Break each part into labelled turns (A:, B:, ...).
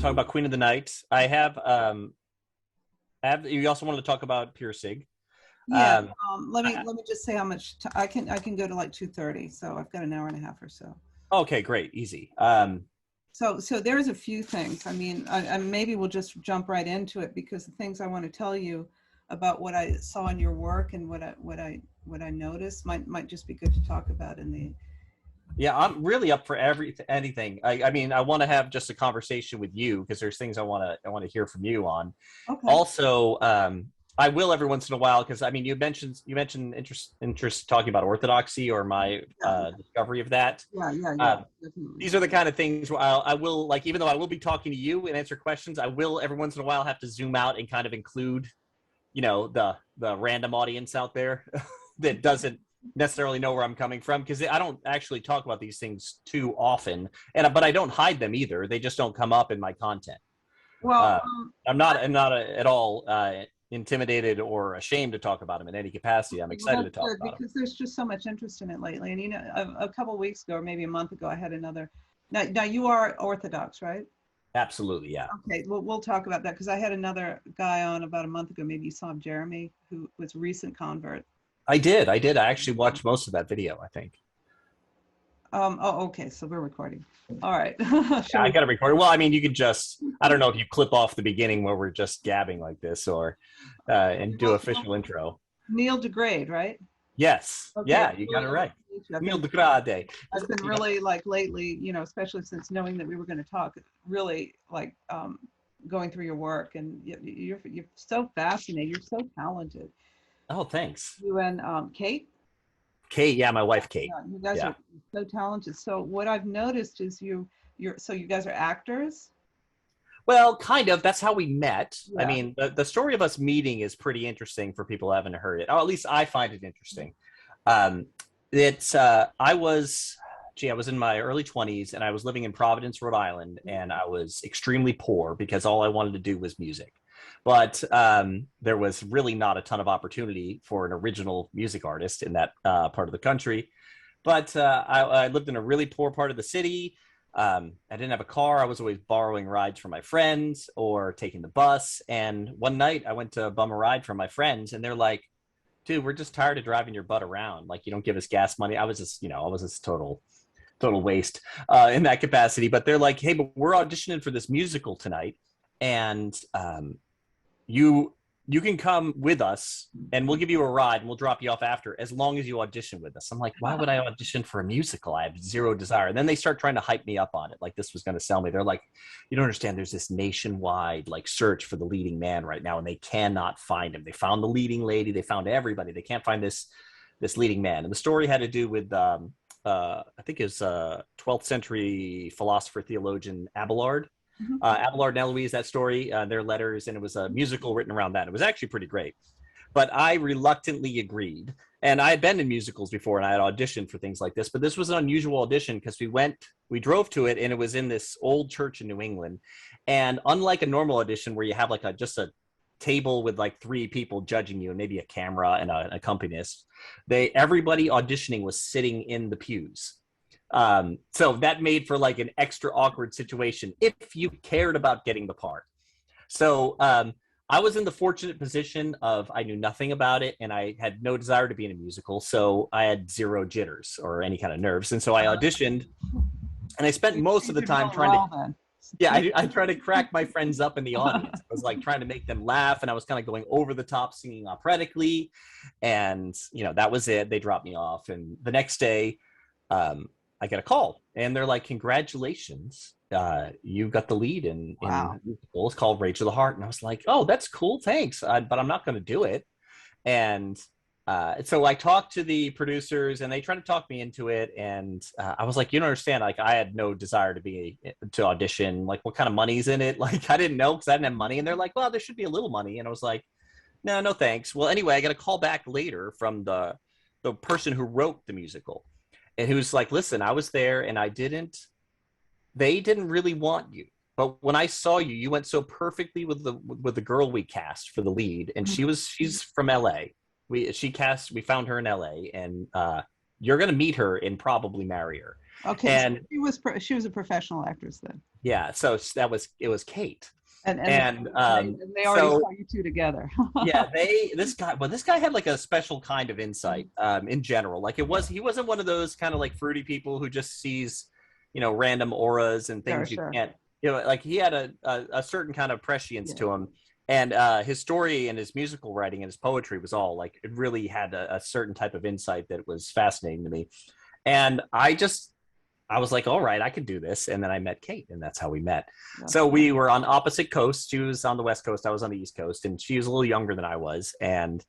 A: talking about Queen of the Night. You also wanted to talk about Pirsig.
B: Yeah.
A: Um,
B: Let me just say how much I can go to like 2:30, so I've got an hour and a half or so.
A: okay, great, easy.
B: So there's a few things. I mean, I maybe we'll just jump right into it, because the things I want to tell you about what I saw in your work and what I noticed might just be good to talk about in the.
A: Yeah, I'm really up for anything. I mean, I want to have just a conversation with you because there's things I want to hear from you on.
B: Okay.
A: Also, I will every once in a while because I mean, you mentioned interest talking about Orthodoxy or my discovery of that.
B: Yeah. Definitely.
A: These are the kind of things where I will like, even though I will be talking to you and answer questions, I will every once in a while have to zoom out and kind of include, the random audience out there that doesn't necessarily know where I'm coming from, because I don't actually talk about these things too often, but I don't hide them either. They just don't come up in my content.
B: Well,
A: I'm not at all intimidated or ashamed to talk about them in any capacity. I'm excited to
B: that's
A: talk
B: good,
A: about them.
B: because there's just so much interest in it lately. And a couple of weeks ago, or maybe a month ago, I had another. Now you are Orthodox, right?
A: Absolutely, yeah.
B: Okay, well, we'll talk about that, because I had another guy on about a month ago. Maybe you saw him, Jeremy, who was a recent convert.
A: I did. I actually watched most of that video, I think.
B: Oh, okay. So we're recording. All right.
A: Yeah, I got to record it. Well, I mean, you could just, I don't know if you clip off the beginning where we're just gabbing like this, or and do official intro.
B: Neil DeGraide, right?
A: Yes.
B: Okay.
A: Yeah, you got it right. Neil DeGraide.
B: I've been really like lately, especially since knowing that we were going to talk, really like going through your work, and you're so fascinating. You're so talented.
A: Oh, thanks.
B: You and Kate.
A: Kate, yeah, my wife, Kate.
B: Yeah, you guys
A: Yeah.
B: are so talented. So what I've noticed is so you guys are actors.
A: Well, kind of. That's how we met. I
B: Yeah.
A: mean, the story of us meeting is pretty interesting for people who haven't heard it. Or at least I find it interesting. Um, I was in my early 20s and I was living in Providence, Rhode Island, and I was extremely poor because all I wanted to do was music. But there was really not a ton of opportunity for an original music artist in that part of the country. But I lived in a really poor part of the city. I didn't have a car. I was always borrowing rides from my friends or taking the bus. And one night I went to bum a ride from my friends, and they're like, dude, we're just tired of driving your butt around. Like, you don't give us gas money. I was just total waste in that capacity. But they're like, hey, but we're auditioning for this musical tonight. And you can come with us and we'll give you a ride and we'll drop you off after, as long as you audition with us. I'm like, why would I audition for a musical? I have zero desire. And then they start trying to hype me up on it, like this was going to sell me. They're like, you don't understand, there's this nationwide like search for the leading man right now, and they cannot find him. They found the leading lady, they found everybody, they can't find this leading man. And the story had to do with I think is 12th century philosopher theologian Abelard. Abelard and Eloise, that story, their letters, and it was a musical written around that. It was actually pretty great. But I reluctantly agreed. And I had been in musicals before and I had auditioned for things like this, but this was an unusual audition because we drove to it, and it was in this old church in New England. And unlike a normal audition where you have like just a table with like three people judging you and maybe a camera and an accompanist, everybody auditioning was sitting in the pews. So that made for like an extra awkward situation if you cared about getting the part. So I was in the fortunate position of I knew nothing about it and I had no desire to be in a musical. So I had zero jitters or any kind of nerves. And so I auditioned, and I spent most of the time I tried to crack my friends up in the audience. I was like trying to make them laugh, and I was kind of going over the top, singing operatically. And, that was it. They dropped me off. And the next day, I get a call, and they're like, congratulations, you got the lead in musical. It's called Rage of the Heart. And I was like, oh, that's cool, thanks, but I'm not going to do it. And so I talked to the producers, and they tried to talk me into it. And I was like, you don't understand, like I had no desire to audition. Like, what kind of money's in it? Like, I didn't know, because I didn't have money. And they're like, well, there should be a little money. And I was like, no thanks. Well, anyway, I got a call back later from the person who wrote the musical. And he was like, listen, I was there and they didn't really want you. But when I saw you, you went so perfectly with the girl we cast for the lead. And she's from LA. We found her in LA, and you're going to meet her and probably marry her.
B: Okay, so
A: And
B: she was a professional actress then.
A: yeah, so it was Kate.
B: And
A: And
B: they already
A: so
B: saw you two together.
A: yeah, this guy had like a special kind of insight in general. Like he wasn't one of those kind of like fruity people who just sees, random auras and things you
B: Sure.
A: can't, like he had a certain kind of prescience to him. And his story and his musical writing and his poetry was all like, it really had a certain type of insight that was fascinating to me. And I was like, all right, I could do this. And then I met Kate, and that's how we met. So we were on opposite coasts. She was on the West Coast. I was on the East Coast, and she was a little younger than I was. And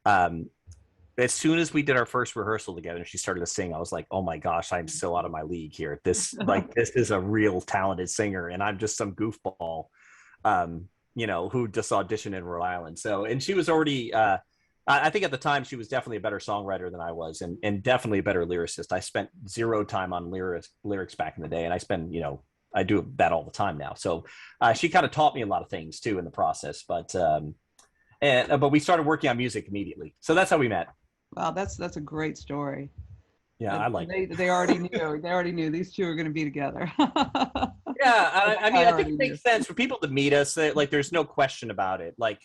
A: as soon as we did our first rehearsal together and she started to sing, I was like, oh my gosh, I'm so out of my league here. This is a real talented singer, and I'm just some goofball, who just auditioned in Rhode Island. So, and she was already, I think at the time she was definitely a better songwriter than I was, and definitely a better lyricist. I spent zero time on lyrics back in the day, and I do that all the time now. So she kind of taught me a lot of things too in the process. But we started working on music immediately. So that's how we met.
B: Wow, that's a great story.
A: Yeah,
B: And
A: I like it.
B: they already knew. They already knew these two are going to be together.
A: Yeah, I mean, I think it makes sense for people to meet us. Like, there's no question about it. Like,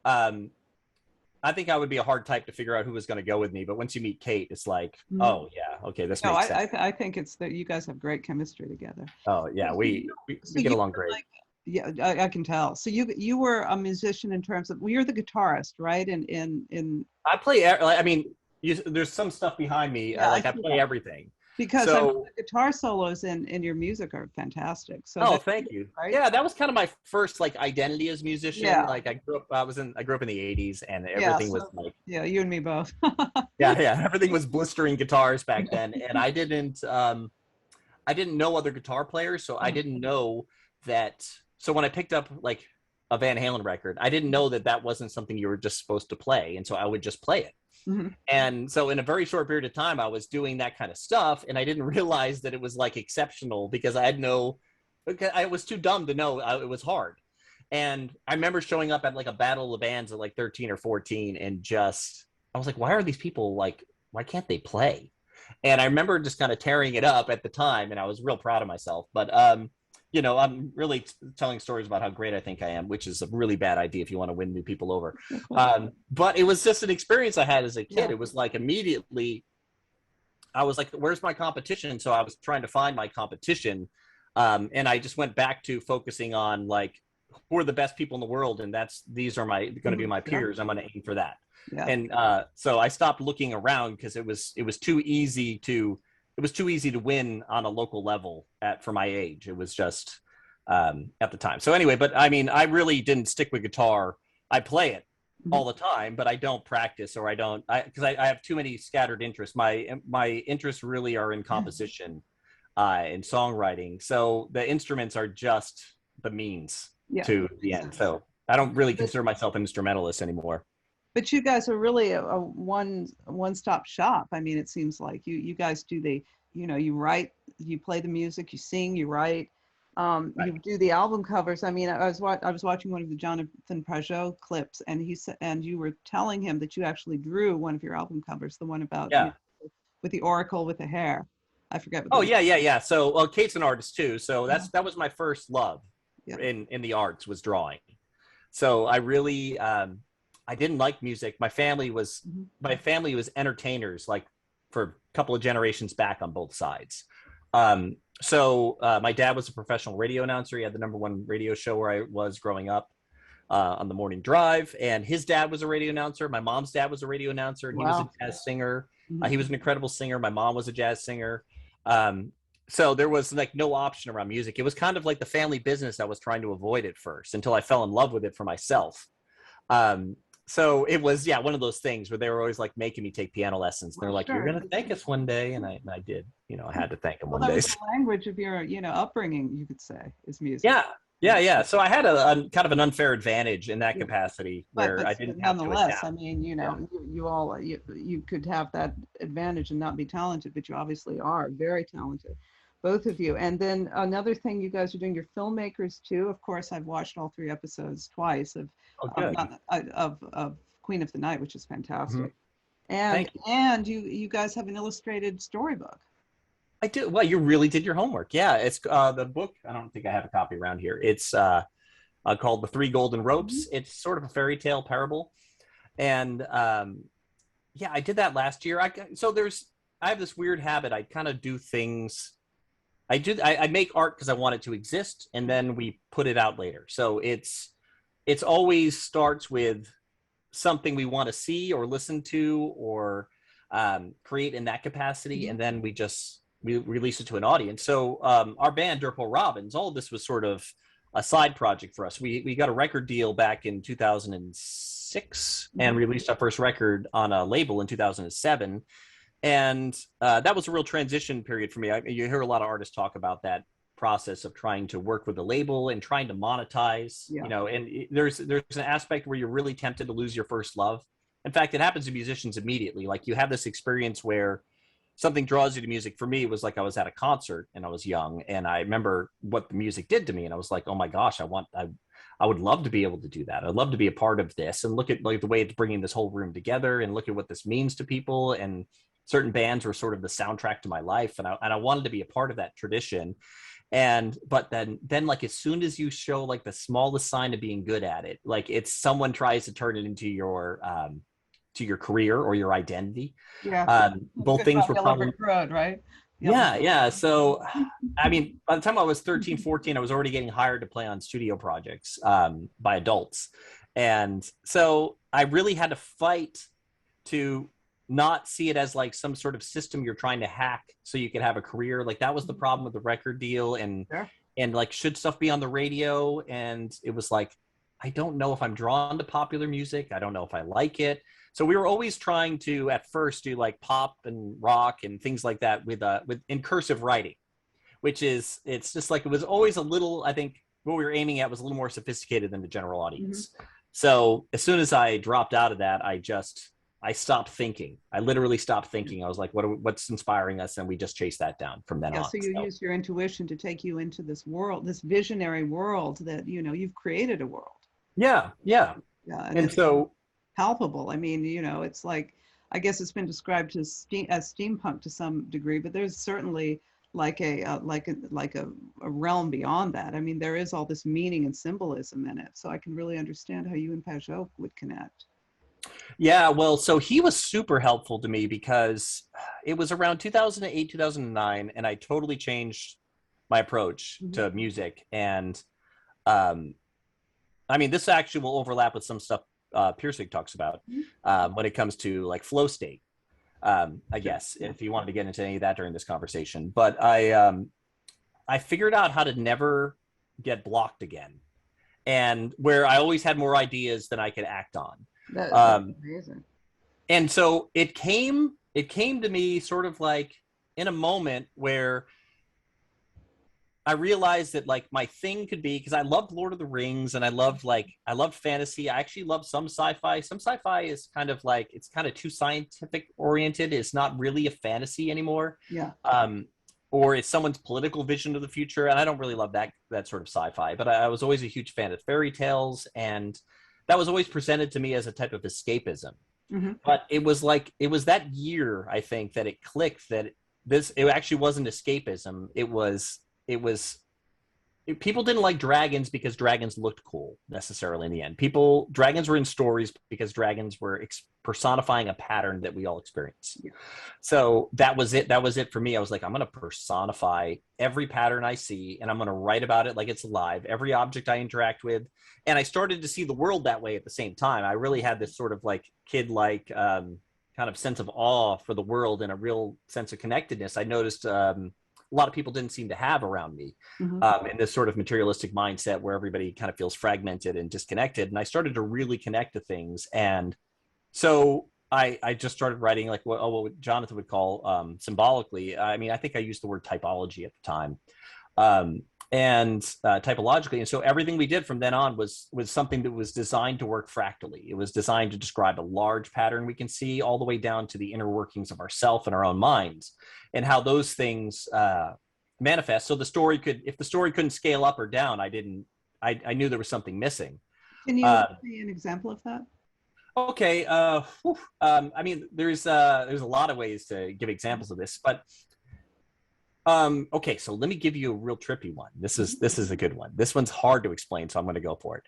A: I think I would be a hard type to figure out who was going to go with me. But once you meet Kate, it's like, oh yeah, okay, this makes sense.
B: I think it's that you guys have great chemistry together.
A: Oh yeah, we get along great.
B: Like, yeah, I can tell. So you were a musician in terms of, well, you're the guitarist, right? In
A: I play. I mean, there's some stuff behind me.
B: Yeah,
A: I play everything.
B: Because
A: so,
B: the guitar solos in your music are fantastic.
A: So thank you.
B: Right?
A: Yeah, that was kind of my first like identity as a musician.
B: Yeah.
A: Like I grew up in the 80s, and everything was like,
B: yeah, you and me both.
A: yeah, everything was blistering guitars back then, and I didn't know other guitar players, so I didn't know that. So when I picked up like a Van Halen record, I didn't know that wasn't something you were just supposed to play, and so I would just play it. Mm-hmm. And so in a very short period of time, I was doing that kind of stuff, and I didn't realize that it was like exceptional because I was too dumb to know it was hard. And I remember showing up at like a battle of the bands at like 13 or 14, and I was like, why are these people like, why can't they play? And I remember just kind of tearing it up at the time, and I was real proud of myself. But I'm really telling stories about how great I think I am, which is a really bad idea if you want to win new people over. But it was just an experience I had as a kid. Yeah. It was like immediately I was like, where's my competition? So I was trying to find my competition. And I just went back to focusing on like, who are the best people in the world? And these are going to be my peers. I'm going to aim for that. Yeah. And so I stopped looking around because it was too easy to win on a local level for my age. It was just at the time. So anyway, but I mean, I really didn't stick with guitar. I play it all the time, but I don't practice, or because I have too many scattered interests. My interests really are in composition and songwriting. So the instruments are just the means to the end. So I don't really consider myself an instrumentalist anymore.
B: But you guys are really a one-stop shop. I mean, it seems like you guys do you write, you play the music, you sing, you write, right. You do the album covers. I mean, I was watching one of the Jonathan Pajot clips, and you were telling him that you actually drew one of your album covers, the one about with the oracle with the hair. I forget.
A: Yeah. So, Kate's an artist too. So that was my first love in the arts, was drawing. So I really. I didn't like music. My family was entertainers, like for a couple of generations back on both sides. So my dad was a professional radio announcer. He had the #1 radio show where I was growing up on the morning drive. And his dad was a radio announcer. My mom's dad was a radio announcer, and he was a jazz singer. He was an incredible singer. My mom was a jazz singer. So there was like no option around music. It was kind of like the family business I was trying to avoid at first, until I fell in love with it for myself. So it was, one of those things where they were always like making me take piano lessons. They're like, you're going to thank us one day. And I did, I had to thank them one day.
B: That was the language of your, upbringing, you could say, is music.
A: Yeah. So I had a kind of an unfair advantage in that capacity where I didn't have to adapt.
B: Nonetheless, I mean, you could have that advantage and not be talented, but you obviously are very talented, both of you. And then another thing you guys are doing, you're filmmakers too. Of course, I've watched all 3 episodes twice of Queen of the Night, which is fantastic. And you guys have an illustrated storybook.
A: I do. Well, you really did your homework. Yeah, it's the book. I don't think I have a copy around here. It's called The Three Golden
B: Mhm.
A: Ropes. It's sort of a fairy tale parable, and yeah, I did that last year. I have this weird habit. I kind of do things. I make art because I want it to exist, and then we put it out later. So it's always starts with something we want to see or listen to or create in that capacity, and then we release it to an audience. So our band Dirtpool Robins, all of this was sort of a side project for us. We got a record deal back in 2006 and released our first record on a label in 2007. And that was a real transition period for me. You hear a lot of artists talk about that process of trying to work with a label and trying to monetize,
B: Yeah.
A: and there's an aspect where you're really tempted to lose your first love. In fact, it happens to musicians immediately. Like you have this experience where something draws you to music. For me, it was like I was at a concert and I was young, and I remember what the music did to me, and I was like, oh my gosh, I would love to be able to do that. I'd love to be a part of this, and look at like the way it's bringing this whole room together, and look at what this means to people. And certain bands were sort of the soundtrack to my life, and I wanted to be a part of that tradition. And but then like as soon as you show like the smallest sign of being good at it, like it's someone tries to turn it to your career or your identity.
B: Yeah.
A: Both
B: Good
A: things
B: about
A: were
B: Yellow
A: probably
B: Brick Road, right? Yep.
A: yeah. So I mean, by the time I was 13, 14, I was already getting hired to play on studio projects by adults. And so I really had to fight to not see it as like some sort of system you're trying to hack so you could have a career. Like that was the problem with the record deal,
B: Sure.
A: and like should stuff be on the radio? And it was like, I don't know if I'm drawn to popular music. I don't know if I like it. So we were always trying to at first do like pop and rock and things like that with in cursive writing, which is it's just like it was always a little, I think what we were aiming at was a little more sophisticated than the general audience. So as soon as I dropped out of that, I stopped thinking. I literally stopped thinking. I was like, what's inspiring us? And we just chased that down from then
B: Yeah,
A: on.
B: so you use your intuition to take you into this world, this visionary world that, you've created a world.
A: Yeah, yeah.
B: Yeah, and
A: And
B: it's
A: so
B: palpable. I mean, it's like, I guess it's been described as steampunk to some degree, but there's certainly like a realm beyond that. I mean, there is all this meaning and symbolism in it. So I can really understand how you and Pajot would connect.
A: yeah, well, so he was super helpful to me because it was around 2008, 2009, and I totally changed my approach
B: Mhm.
A: to music. And um, I mean, this actually will overlap with some stuff Pirsig talks about when it comes to like flow state. I
B: Sure.
A: guess
B: Yeah.
A: if you wanted to get into any of that during this conversation, but I figured out how to never get blocked again, and where I always had more ideas than I could act on.
B: That's
A: Um,
B: amazing.
A: and so it came to me sort of like in a moment where I realized that like my thing could be, because I loved Lord of the Rings and I loved fantasy. I actually love some sci-fi. Some sci-fi is kind of like it's kind of too scientific oriented. It's not really a fantasy anymore.
B: Yeah.
A: Or it's someone's political vision of the future. And I don't really love that sort of sci-fi, but I was always a huge fan of fairy tales, and that was always presented to me as a type of escapism.
B: Hmm.
A: But it was that year, I think, that it clicked that it actually wasn't escapism. It was people didn't like dragons because dragons looked cool necessarily in the end. Dragons were in stories because dragons were personifying a pattern that we all experience.
B: Yeah.
A: So that was it for me. I was like, I'm going to personify every pattern I see, and I'm going to write about it like it's alive, every object I interact with. And I started to see the world that way at the same time. I really had this sort of like kid like kind of sense of awe for the world and a real sense of connectedness I noticed a lot of people didn't seem to have around me,
B: Hmm.
A: in this sort of materialistic mindset where everybody kind of feels fragmented and disconnected. And I started to really connect to things. And so I just started writing like what Jonathan would call symbolically. I mean, I think I used the word typology at the time. And typologically. And so everything we did from then on was something that was designed to work fractally. It was designed to describe a large pattern we can see all the way down to the inner workings of ourself and our own minds, and how those things manifest. So if the story couldn't scale up or down, I knew there was something missing.
B: Can you
A: Uh,
B: give me an example of that?
A: okay. I mean, there's a lot of ways to give examples of this, but Okay, so let me give you a real trippy one. This is a good one. This one's hard to explain, so I'm going to go for it.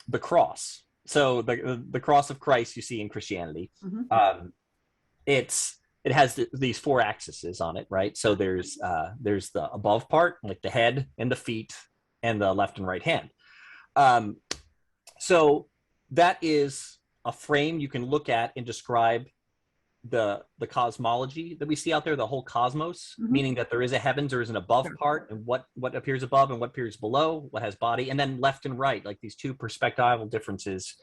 A: The cross. So the cross of Christ you see in Christianity.
B: Mhm.
A: It has these four axes on it, right? So there's the above part, like the head and the feet and the left and right hand. So that is a frame you can look at and describe the cosmology that we see out there, the whole cosmos, meaning that there is a heavens, there is an above part, and what appears above and what appears below, what has body, and then left and right, like these two perspectival differences,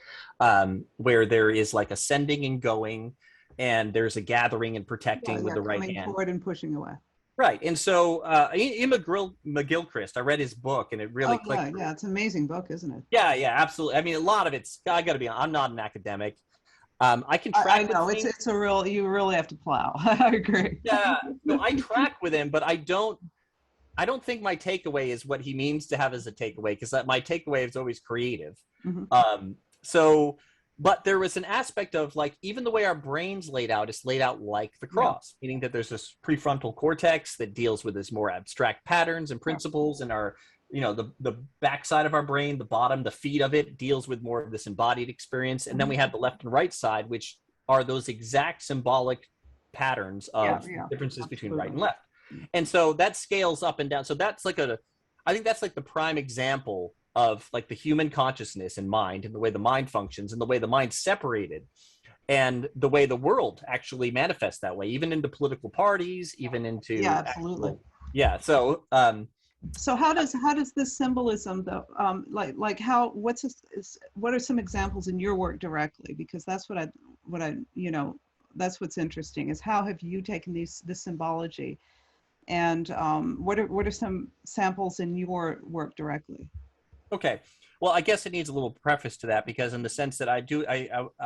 A: where there is like ascending and going, and there's a gathering and protecting with the right
B: coming
A: hand.
B: forward and pushing away.
A: Right. And so Ian McGilchrist, I read his book and it really clicked.
B: Yeah, it's an amazing book, isn't it?
A: Yeah, absolutely. I mean, a lot of it's, I got to be honest, I'm not an academic. I can track.
B: I know it's a real, you really have to plow. I agree.
A: Yeah, no, I track with him, but I don't think my takeaway is what he means to have as a takeaway, because my takeaway is always creative. But there was an aspect of like, even the way our brain's laid out is laid out like the cross, meaning that there's this prefrontal cortex that deals with this more abstract patterns and principles, and our, the backside of our brain, the bottom, the feet of it deals with more of this embodied experience. And then we have the left and right side, which are those exact symbolic patterns of differences between right and left. And so that scales up and down. So that's like I think that's like the prime example of like the human consciousness and mind, and the way the mind functions, and the way the mind's separated, and the way the world actually manifests that way, even into political parties, even into
B: absolutely.
A: So
B: how does this symbolism though, what are some examples in your work directly? Because that's what I that's what's interesting, is how have you taken this symbology, and what are some samples in your work directly?
A: Okay. Well, I guess it needs a little preface to that, because in the sense that I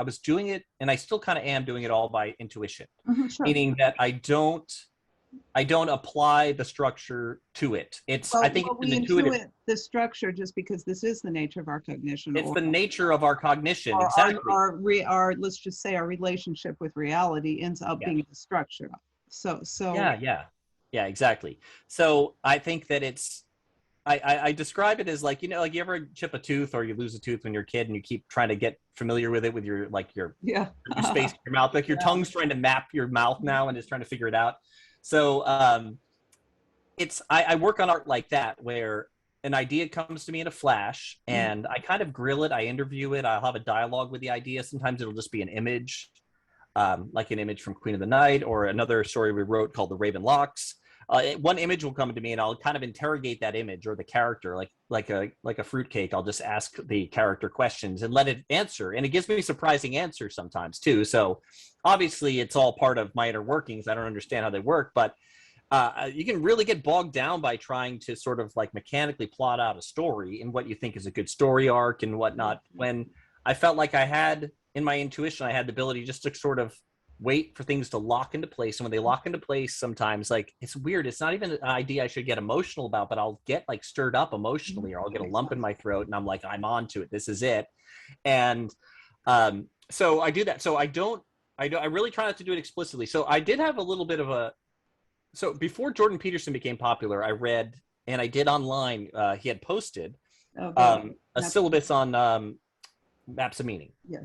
A: was doing it, and I still kind of am doing it all by intuition, meaning that I don't apply the structure to it. I think
B: we intuit the structure just because this is the nature of our cognition.
A: It's the nature of our cognition.
B: Or
A: exactly.
B: Our let's just say our relationship with reality ends up being the structure. So
A: yeah, exactly. So I think that I describe it as like, like you ever chip a tooth or you lose a tooth when you're a kid and you keep trying to get familiar with it with your space in your mouth, like your tongue's trying to map your mouth now and is trying to figure it out. So I work on art like that, where an idea comes to me in a flash and I kind of grill it. I interview it. I'll have a dialogue with the idea. Sometimes it'll just be an image, like an image from Queen of the Night, or another story we wrote called The Raven Locks. One image will come to me and I'll kind of interrogate that image or the character, like a fruitcake. I'll just ask the character questions and let it answer. And it gives me surprising answers sometimes too. So obviously it's all part of my inner workings. I don't understand how they work, but you can really get bogged down by trying to sort of like mechanically plot out a story and what you think is a good story arc and whatnot. When I felt like I had, in my intuition, I had the ability just to sort of wait for things to lock into place. And when they lock into place, sometimes, like, it's weird. It's not even an idea I should get emotional about, but I'll get like stirred up emotionally, or I'll get a lump in my throat and I'm like, I'm on to it. This is it. And so I do that. So I really try not to do it explicitly. So I did have a little bit of so before Jordan Peterson became popular, I read, and I did online, he had posted a syllabus on maps of meaning.
B: Yeah.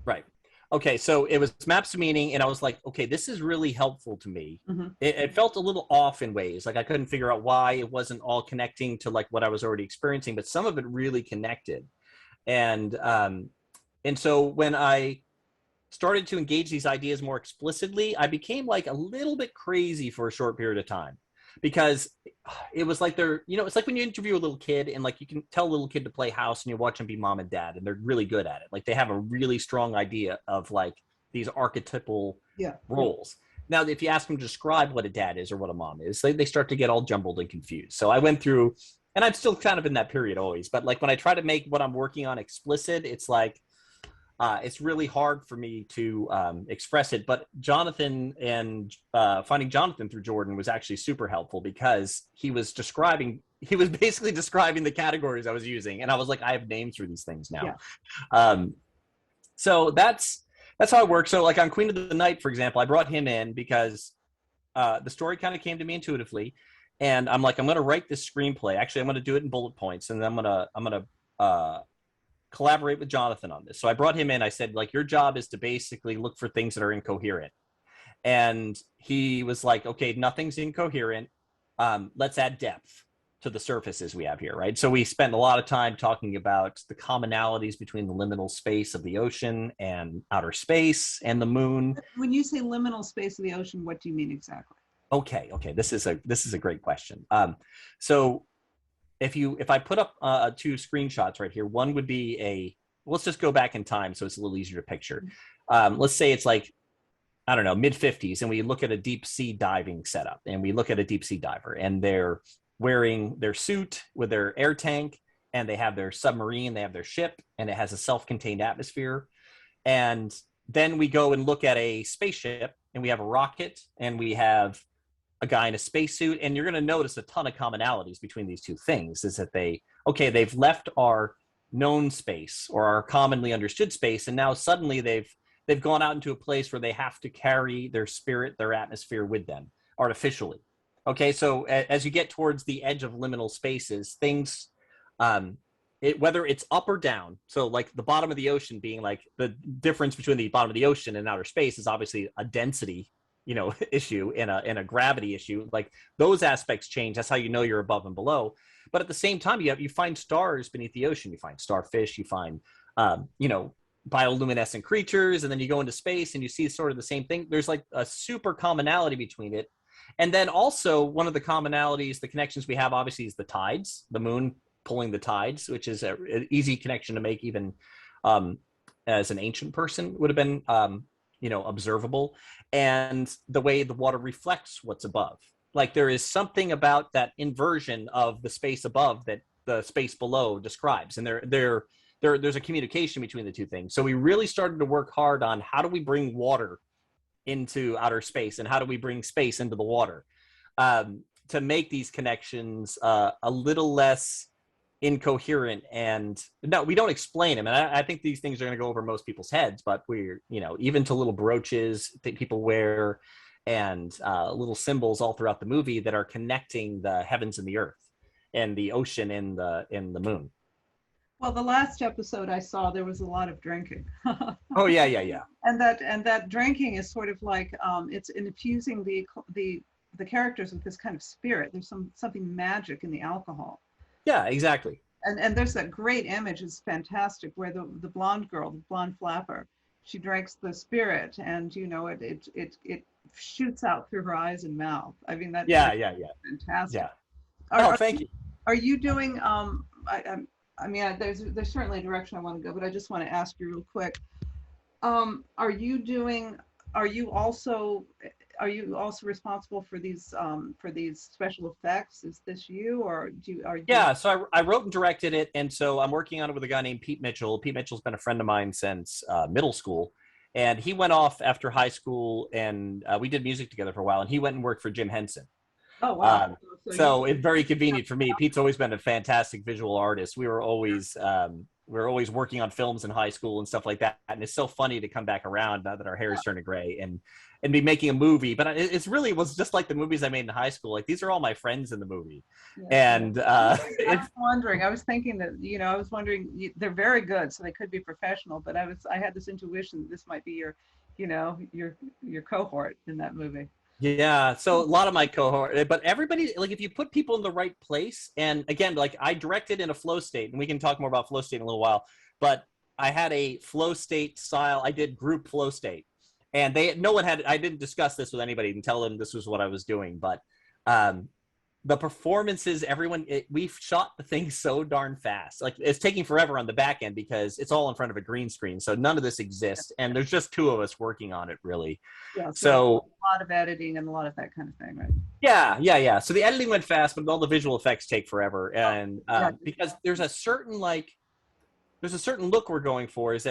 A: Right. Okay, so it was maps of meaning, and I was like, okay, this is really helpful to me. It felt a little off in ways, like I couldn't figure out why it wasn't all connecting to like what I was already experiencing, but some of it really connected. And so when I started to engage these ideas more explicitly, I became like a little bit crazy for a short period of time, because it was like it's like when you interview a little kid and like you can tell a little kid to play house and you watch them be mom and dad and they're really good at it. Like they have a really strong idea of like these archetypal roles. Now, if you ask them to describe what a dad is or what a mom is, they start to get all jumbled and confused. So I went through, and I'm still kind of in that period always, but like when I try to make what I'm working on explicit, it's like, it's really hard for me to express it. But Jonathan and finding Jonathan through Jordan was actually super helpful, because he was basically describing the categories I was using. And I was like, I have names for these things now. Yeah. So that's how it works. So like on Queen of the Night, for example, I brought him in because the story kind of came to me intuitively, and I'm like, I'm going to write this screenplay. Actually, I'm going to do it in bullet points, and then I'm going to collaborate with Jonathan on this. So I brought him in. I said, like, your job is to basically look for things that are incoherent. And he was like, okay, nothing's incoherent. Let's add depth to the surfaces we have here, right? So we spent a lot of time talking about the commonalities between the liminal space of the ocean and outer space and the moon.
B: When you say liminal space of the ocean, what do you mean exactly?
A: Okay, this is a great question. So if I put up two screenshots right here, one would be let's just go back in time so it's a little easier to picture. Let's say it's like, I don't know, mid 50s, and we look at a deep sea diving setup, and we look at a deep sea diver, and they're wearing their suit with their air tank, and they have their submarine, they have their ship, and it has a self-contained atmosphere. And then we go and look at a spaceship, and we have a rocket, and we have a guy in a spacesuit, and you're going to notice a ton of commonalities between these two things. Is that they've left our known space or our commonly understood space, and now suddenly they've gone out into a place where they have to carry their spirit, their atmosphere with them artificially. Okay, so as you get towards the edge of liminal spaces, things, whether it's up or down, so like the bottom of the ocean being like the difference between the bottom of the ocean and outer space is obviously a density, issue and a gravity issue. Like those aspects change. That's how you know you're above and below. But at the same time, you find stars beneath the ocean. You find starfish. You find, bioluminescent creatures, and then you go into space and you see sort of the same thing. There's like a super commonality between it. And then also one of the commonalities, the connections we have obviously is the tides, the moon pulling the tides, which is an easy connection to make even as an ancient person would have been, observable. And the way the water reflects what's above. Like there is something about that inversion of the space above that the space below describes. And there's a communication between the two things. So we really started to work hard on how do we bring water into outer space and how do we bring space into the water to make these connections a little less incoherent. And no, we don't explain them. And I think these things are going to go over most people's heads, but we're, even to little brooches that people wear and little symbols all throughout the movie that are connecting the heavens and the earth and the ocean and the moon.
B: Well, the last episode I saw, there was a lot of drinking.
A: Oh yeah.
B: And that drinking is sort of like it's infusing the characters with this kind of spirit. There's something magic in the alcohol.
A: Yeah, exactly.
B: And there's that great image, it's fantastic, where the blonde girl, the blonde flapper, she drinks the spirit, and it shoots out through her eyes and mouth. I mean that's fantastic.
A: Yeah. Thank you. Are
B: you doing there's certainly a direction I want to go, but I just want to ask you real quick. Are you also responsible for these special effects? Is this you, or Yeah,
A: so I wrote and directed it, and so I'm working on it with a guy named Pete Mitchell. Pete Mitchell's been a friend of mine since middle school, and he went off after high school, and we did music together for a while, and he went and worked for Jim Henson.
B: Oh, wow.
A: So it's very convenient for me. Pete's always been a fantastic visual artist. We were always working on films in high school and stuff like that. And it's so funny to come back around now that our hair is turning gray and be making a movie. But it really was just like the movies I made in high school. Like these are all my friends in the movie. Yeah. And
B: I was thinking that, I was wondering, they're very good, so they could be professional, but I had this intuition that this might be your cohort in that movie.
A: Yeah, so a lot of my cohort, but everybody, like if you put people in the right place, and again, like I directed in a flow state, and we can talk more about flow state in a little while, but I had a flow state style, I did group flow state, and I didn't discuss this with anybody and tell them this was what I was doing, but the performances, we've shot the thing so darn fast. Like it's taking forever on the back end because it's all in front of a green screen. So none of this exists. And there's just two of us working on it really.
B: Yeah, so a lot of editing and a lot of that kind of thing, right?
A: Yeah. So the editing went fast, but all the visual effects take forever. And because there's a certain look we're going for is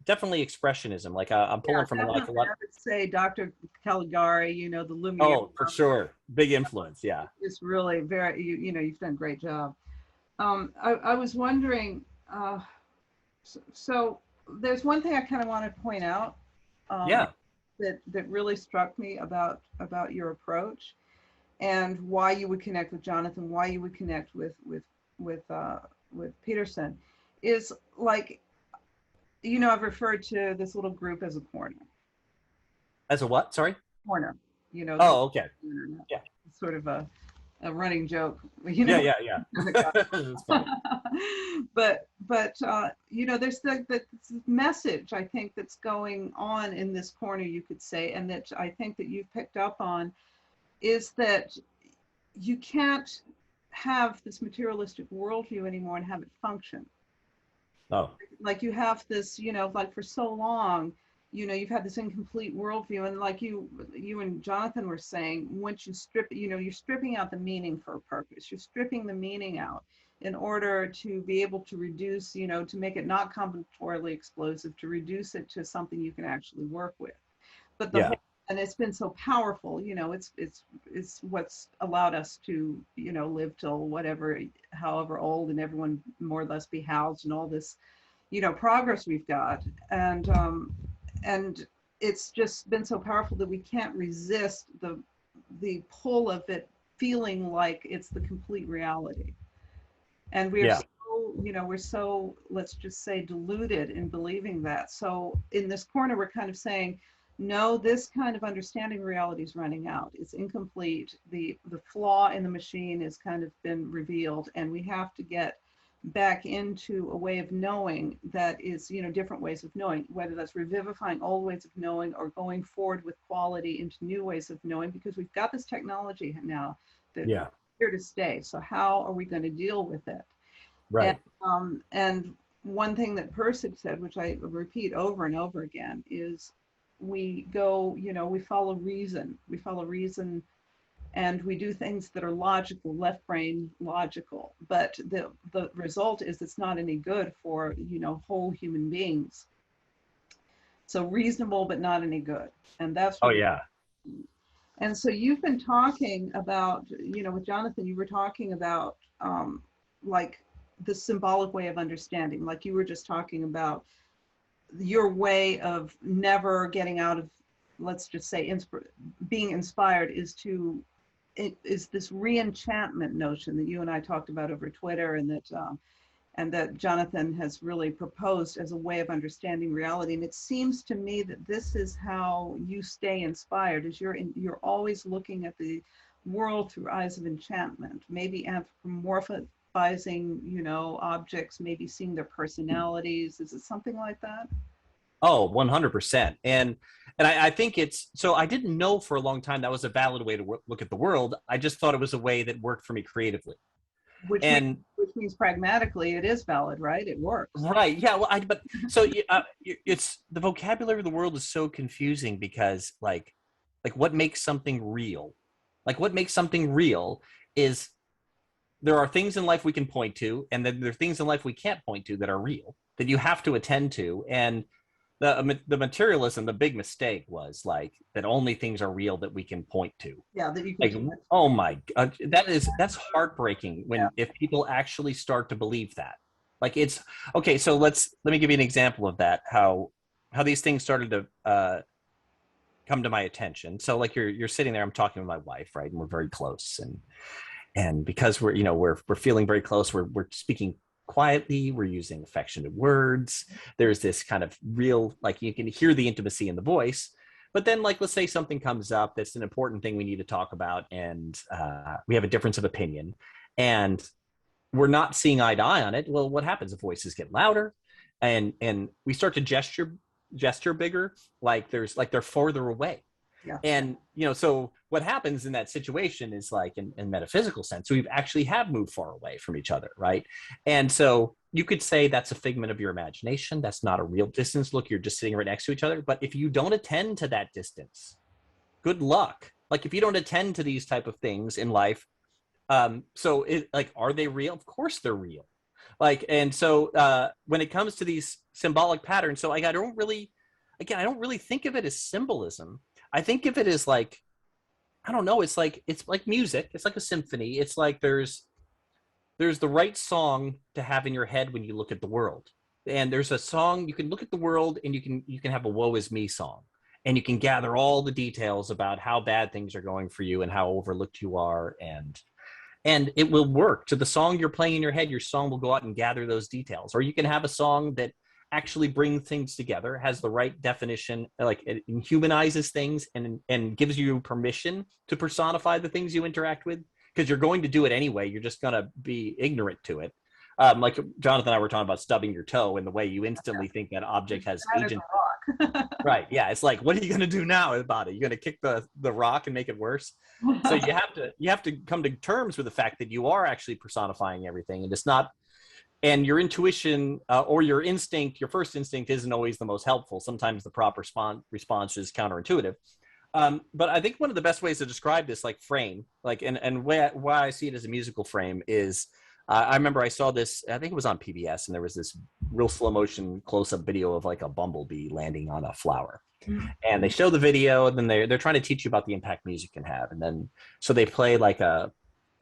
A: definitely expressionisve. Like I'm pulling from a lot.
B: I would say Dr. Caligari, the Lumiere.
A: Oh, for sure. Big influence. Yeah.
B: It's really very, you've done a great job. I was wondering, so there's one thing I kind of want to point out. that really struck me about your approach, and why you would connect with Jonathan, why you would connect with Peterson, is like, I've referred to this little group as a corner.
A: As a what? Sorry.
B: Corner.
A: Oh, okay. Yeah.
B: It's sort of a running joke.
A: Yeah. It's funny.
B: but there's the message, I think, that's going on in this corner, you could say, and that I think that you've picked up on, is that you can't have this materialistic worldview anymore and have it function.
A: Oh.
B: Like you have this, like for so long, you've had this incomplete worldview, and like you and Jonathan were saying, once you strip, you're stripping out the meaning for a purpose. You're stripping the meaning out in order to be able to reduce, to make it not combinatorially explosive, to reduce it to something you can actually work with. But and it's been so powerful, it's what's allowed us to, live till however old, and everyone more or less be housed, and all this, progress we've got. And it's just been so powerful that we can't resist the pull of it feeling like it's the complete reality. And we're so, let's just say, deluded in believing that. So in this corner, we're kind of saying, no, this kind of understanding reality is running out. It's incomplete. The flaw in the machine has kind of been revealed, and we have to get back into a way of knowing that is, different ways of knowing, whether that's revivifying old ways of knowing or going forward with quality into new ways of knowing, because we've got this technology now that's here to stay. So how are we going to deal with it?
A: Right.
B: And one thing that Pirsig said, which I repeat over and over again, is we follow reason. We follow reason, and we do things that are logical, left brain logical. But the result is it's not any good for,
A: Oh,
B: whole human beings. So reasonable, but not any good. And that's
A: oh yeah.
B: And so you've been talking about, with Jonathan, you were talking about like the symbolic way of understanding, like you were just talking about your way of never getting out of, let's just say, being inspired is this re-enchantment notion that you and I talked about over Twitter, and that Jonathan has really proposed as a way of understanding reality. And it seems to me that this is how you stay inspired, is you're always looking at the world through eyes of enchantment, maybe anthropomorphizing, objects, maybe seeing their personalities. Is it something like that?
A: Oh, 100%. And I think it's, so I didn't know for a long time that was a valid way to look at the world. I just thought it was a way that worked for me creatively.
B: Which means pragmatically it is valid, right? It works.
A: Right. Yeah. Well, it's, the vocabulary of the world is so confusing, because like what makes something real? Like what makes something real is, there are things in life we can point to, and then there are things in life we can't point to that are real, that you have to attend to. And the materialism, the big mistake was like that only things are real that we can point to.
B: Yeah, that you can.
A: Like, oh my God, that's heartbreaking when if people actually start to believe that. Like it's okay. So let me give you an example of that. How these things started to come to my attention. So like you're sitting there, I'm talking with my wife, right, and we're very close, and because we're feeling very close, we're speaking quietly, we're using affectionate words. There's this kind of real, like you can hear the intimacy in the voice. But then, like, let's say something comes up that's an important thing we need to talk about, and we have a difference of opinion, and we're not seeing eye to eye on it. Well, what happens? The voices get louder, and we start to gesture bigger, like they're farther away.
B: Yeah.
A: And so what happens in that situation is, like, in metaphysical sense, we actually have moved far away from each other, right? And so you could say that's a figment of your imagination. That's not a real distance. Look, you're just sitting right next to each other. But if you don't attend to that distance, good luck. Like, if you don't attend to these type of things in life, so are they real? Of course they're real. Like, and so when it comes to these symbolic patterns, so I don't really think of it as symbolism. I think of it as, like, I don't know, it's like music. It's like a symphony. It's like there's the right song to have in your head when you look at the world. And there's a song, you can look at the world and you can have a woe is me song. and you can gather all the details about how bad things are going for you and how overlooked you are, and it will work to the song you're playing in your head. Your song will go out and gather those details. Or you can have a song that actually brings things together, has the right definition, like it humanizes things and gives you permission to personify the things you interact with, because you're going to do it anyway. You're just going to be ignorant to it. Like Jonathan and I were talking about stubbing your toe, and the way you instantly think that object has agent. Right. Yeah. It's like, what are you going to do now about it? You're going to kick the rock and make it worse. So you have to come to terms with the fact that you are actually personifying everything, and it's not. And your intuition or your instinct, your first instinct, isn't always the most helpful. Sometimes the proper response is counterintuitive. But I think one of the best ways to describe this, like frame, like and why I see it as a musical frame is. I remember I saw this, I think it was on PBS, and there was this real slow motion close up video of like a bumblebee landing on a flower. And they show the video, and then they're trying to teach you about the impact music can have. And then, so they play like a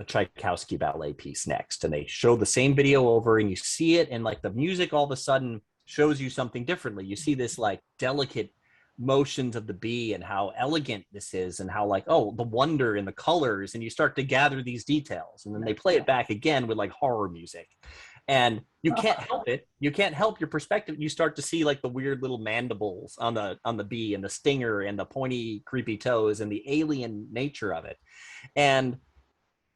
A: Tchaikovsky ballet piece next, and they show the same video over, and you see it, and like the music all of a sudden shows you something differently. You see this like delicate motions of the bee and how elegant this is, and how like, oh, the wonder in the colors, and you start to gather these details, and then they play it back again with like horror music, and you can't help it. You can't help your perspective. You start to see like the weird little mandibles on the bee, and the stinger, and the pointy creepy toes, and the alien nature of it.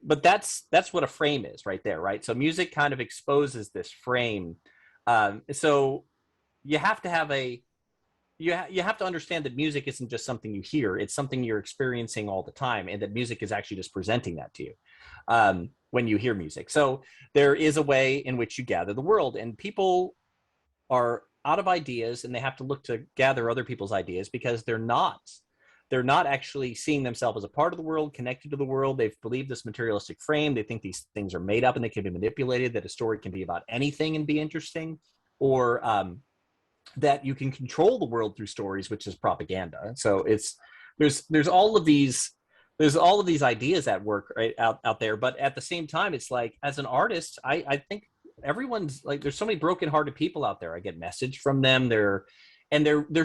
A: But that's what a frame is right there, right? So music kind of exposes this frame. So you have to have you have to understand that music isn't just something you hear. It's something you're experiencing all the time, and that music is actually just presenting that to you when you hear music. So there is a way in which you gather the world, and people are out of ideas, and they have to look to gather other people's ideas, because they're not actually seeing themselves as a part of the world, connected to the world. They've believed this materialistic frame. They think these things are made up and they can be manipulated, that a story can be about anything and be interesting, or that you can control the world through stories, which is propaganda. So there's all of these ideas at work right out there. But at the same time, it's like, as an artist, I think everyone's like, there's so many brokenhearted people out there. I get message from them. They're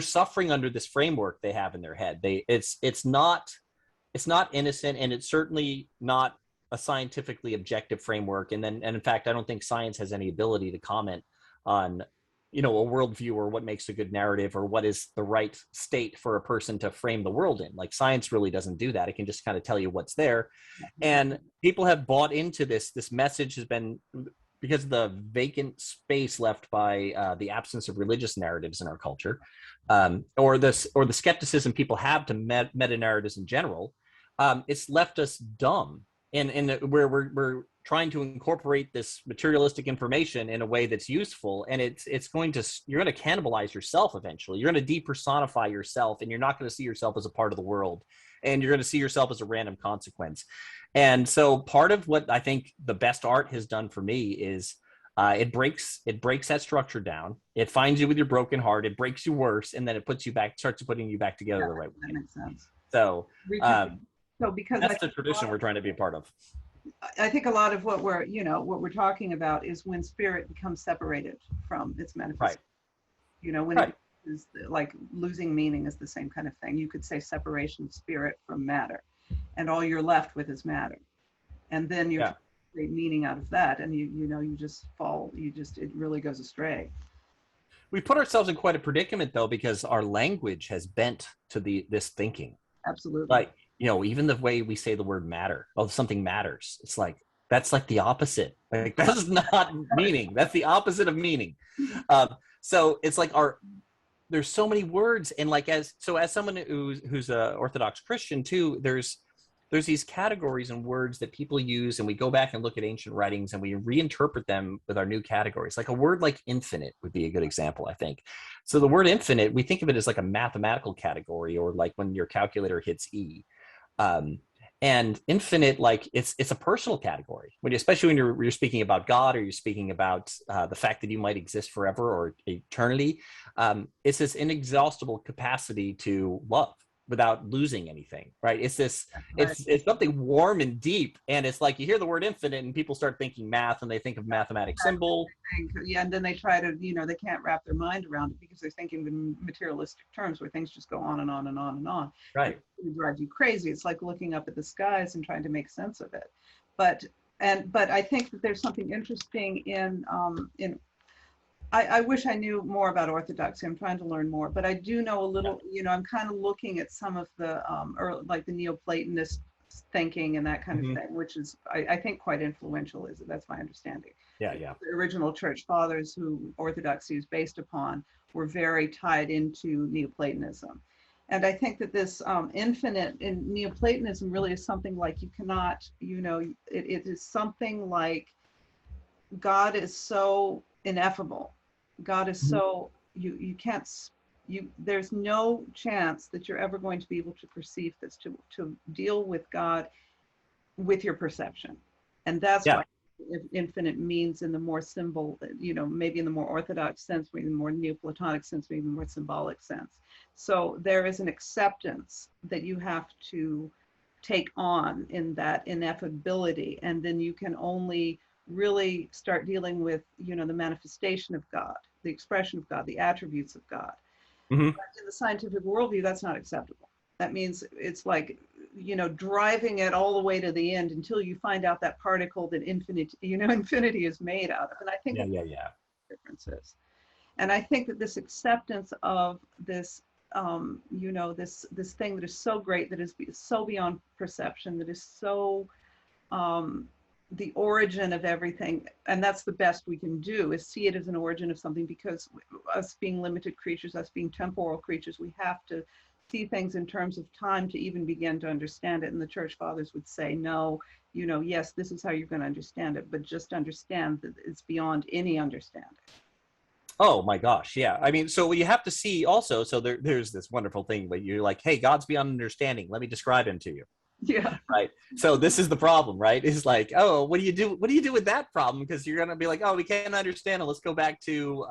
A: suffering under this framework they have in their head. It's not innocent, and it's certainly not a scientifically objective framework. And in fact, I don't think science has any ability to comment on, a worldview, or what makes a good narrative, or what is the right state for a person to frame the world in. Like, science really doesn't do that. It can just kind of tell you what's there. And people have bought into this. This message has been, because of the vacant space left by the absence of religious narratives in our culture, or the skepticism people have to meta narratives in general. It's left us dumb, and where we're trying to incorporate this materialistic information in a way that's useful, and you're going to cannibalize yourself eventually. You're going to depersonify yourself, and you're not going to see yourself as a part of the world, and you're going to see yourself as a random consequence. And so part of what I think the best art has done for me is it breaks that structure down. It finds you with your broken heart. It breaks you worse, and then it starts putting you back together the right way.
B: That makes sense.
A: So
B: because
A: that's the tradition we're trying to be a part of.
B: I think a lot of what we're talking about is when spirit becomes separated from its manifestation.
A: Right.
B: When it is like losing meaning is the same kind of thing. You could say separation of spirit from matter, and all you're left with is matter. And then you create meaning out of that, and you just fall. It really goes astray.
A: We put ourselves in quite a predicament, though, because our language has bent to this thinking.
B: Absolutely.
A: Like, even the way we say the word matter, something matters. It's like, that's like the opposite. Like, that's not meaning. That's the opposite of meaning. So it's like there's so many words. And like, as someone who's a Orthodox Christian too, there's these categories and words that people use, and we go back and look at ancient writings and we reinterpret them with our new categories. Like a word like infinite would be a good example, I think. So the word infinite, we think of it as like a mathematical category, or like when your calculator hits E. And infinite, like it's a personal category, especially when you're speaking about God, or you're speaking about the fact that you might exist forever or eternity. It's this inexhaustible capacity to love. without losing anything, right? It's this,
B: Right.
A: it's something warm and deep, and it's like you hear the word infinite and people start thinking math and they think of mathematic symbol.
B: Yeah, and then they try to, they can't wrap their mind around it because they're thinking in materialistic terms where things just go on and on and on and on.
A: Right.
B: It drives you crazy. It's like looking up at the skies and trying to make sense of it. But I think that there's something interesting in I wish I knew more about Orthodoxy. I'm trying to learn more, but I do know a little, I'm kind of looking at some of the, or like the Neoplatonist thinking and that kind of thing, which is, I think, quite influential. That's my understanding.
A: Yeah, yeah.
B: The original church fathers who Orthodoxy is based upon were very tied into Neoplatonism. And I think that this infinite in Neoplatonism really is something like you cannot, it is something like God is so ineffable. God is so, you can't, there's no chance that you're ever going to be able to perceive this, to deal with God with your perception. And that's why infinite means in the more symbol, maybe in the more Orthodox sense, maybe in the more Neoplatonic sense, maybe in the more symbolic sense. So there is an acceptance that you have to take on in that ineffability, and then you can only really start dealing with, the manifestation of God, the expression of God, the attributes of God. But in the scientific worldview, that's not acceptable. That means it's like, driving it all the way to the end until you find out that particle that infinity is made out of. And I think differences. And I think that this acceptance of this, this thing that is so great, that is so beyond perception, that is so the origin of everything, and that's the best we can do, is see it as an origin of something, because us being limited creatures, us being temporal creatures, we have to see things in terms of time to even begin to understand it. And the church fathers would say, no, yes, this is how you're going to understand it, but just understand that it's beyond any understanding.
A: Oh my gosh, yeah. I mean, so you have to see also, so there's this wonderful thing where you're like, hey, God's beyond understanding, let me describe him to you.
B: Yeah.
A: Right. So this is the problem, right? Is like, oh, what do you do? What do you do with that problem? Because you're gonna be like, oh, we can't understand it. Let's go back to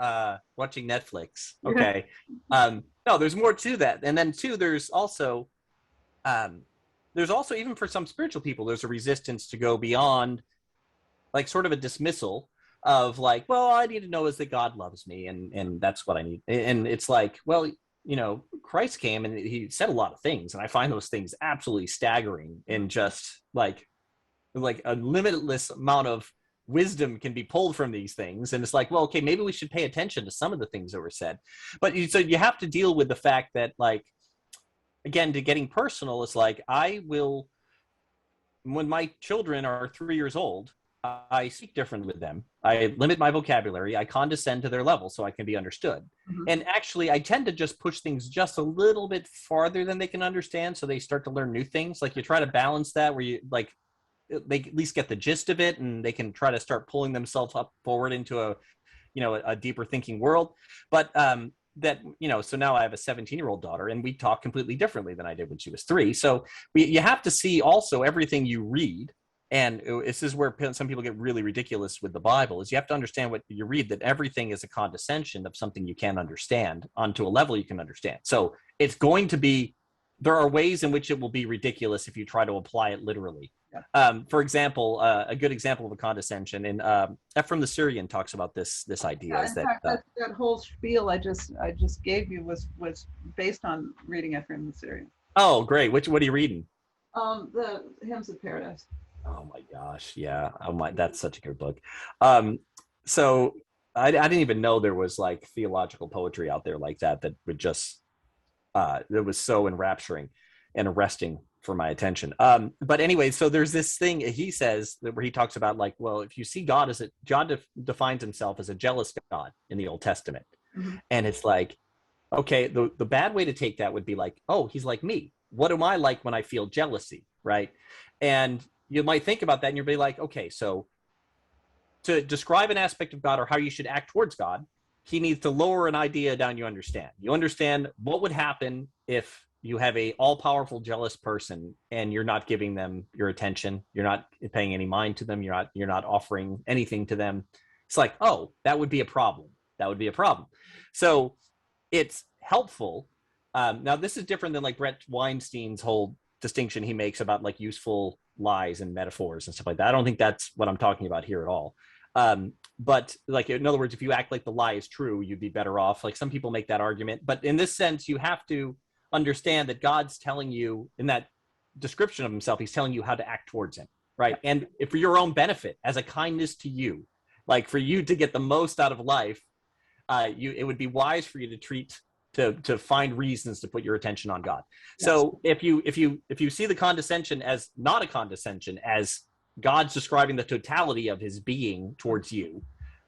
A: watching Netflix. Okay. No, there's more to that. And then two, there's also even for some spiritual people, there's a resistance to go beyond, like, sort of a dismissal of like, well, all I need to know is that God loves me, and that's what I need. And it's like, well, Christ came and he said a lot of things, and I find those things absolutely staggering, and just like a limitless amount of wisdom can be pulled from these things. And it's like, well, okay, maybe we should pay attention to some of the things that were said. But so you have to deal with the fact that, like, again, to getting personal, it's like, I will, when my children are 3 years old, I speak differently with them. I limit my vocabulary. I condescend to their level so I can be understood. And actually, I tend to just push things just a little bit farther than they can understand, so they start to learn new things. Like, you try to balance that where you, like, they at least get the gist of it, and they can try to start pulling themselves up forward into a deeper thinking world. But so now I have a 17-year-old daughter, and we talk completely differently than I did when she was 3. So you have to see also everything you read. And this is where some people get really ridiculous with the Bible, is you have to understand what you read, that everything is a condescension of something you can't understand onto a level you can understand. So it's going to be, there are ways in which it will be ridiculous if you try to apply it literally. For example, a good example of a condescension, and Ephraim the Syrian talks about this idea. Is that
B: that whole spiel I just gave you was based on reading Ephraim the Syrian.
A: Oh, great. What are you reading?
B: The Hymns of Paradise.
A: Oh my gosh, yeah. Oh my, that's such a good book. So I didn't even know there was like theological poetry out there like that would just that was so enrapturing and arresting for my attention. But anyway, so there's this thing he says where he talks about, like, well, if you see God defines himself as a jealous God in the Old Testament. And it's like, okay, the bad way to take that would be like, oh, he's like me. What am I like when I feel jealousy, right? And you might think about that, and you'll be like, okay, so to describe an aspect of God or how you should act towards God, he needs to lower an idea down you understand. You understand what would happen if you have a all-powerful jealous person and you're not giving them your attention, you're not paying any mind to them, you're not offering anything to them. It's like, oh, that would be a problem. That would be a problem. So it's helpful Now this is different than like Brett Weinstein's whole distinction he makes about like useful lies and metaphors and stuff like that. I don't think that's what I'm talking about here at all. But like, in other words, if you act like the lie is true, you'd be better off. Like some people make that argument, but in this sense, you have to understand that God's telling you in that description of himself, he's telling you how to act towards him, right? And if for your own benefit, as a kindness to you, like for you to get the most out of life, it would be wise for you to find reasons to put your attention on God. Yes. So if you see the condescension as not a condescension, as God's describing the totality of his being towards you,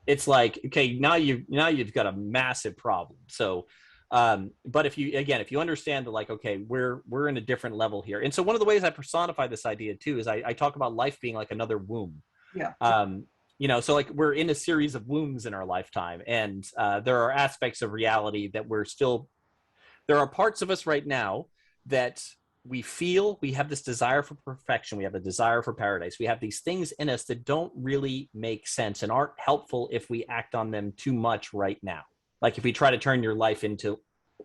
A: it's like, okay, now you've got a massive problem. So but if you understand that, like, okay, we're in a different level here. And so one of the ways I personify this idea too is I talk about life being like another womb.
B: Yeah.
A: So like we're in a series of wombs in our lifetime, and there are aspects of reality that there are parts of us right now that we feel we have this desire for perfection. We have a desire for paradise. We have these things in us that don't really make sense and aren't helpful if we act on them too much right now. Like if we try to turn your life into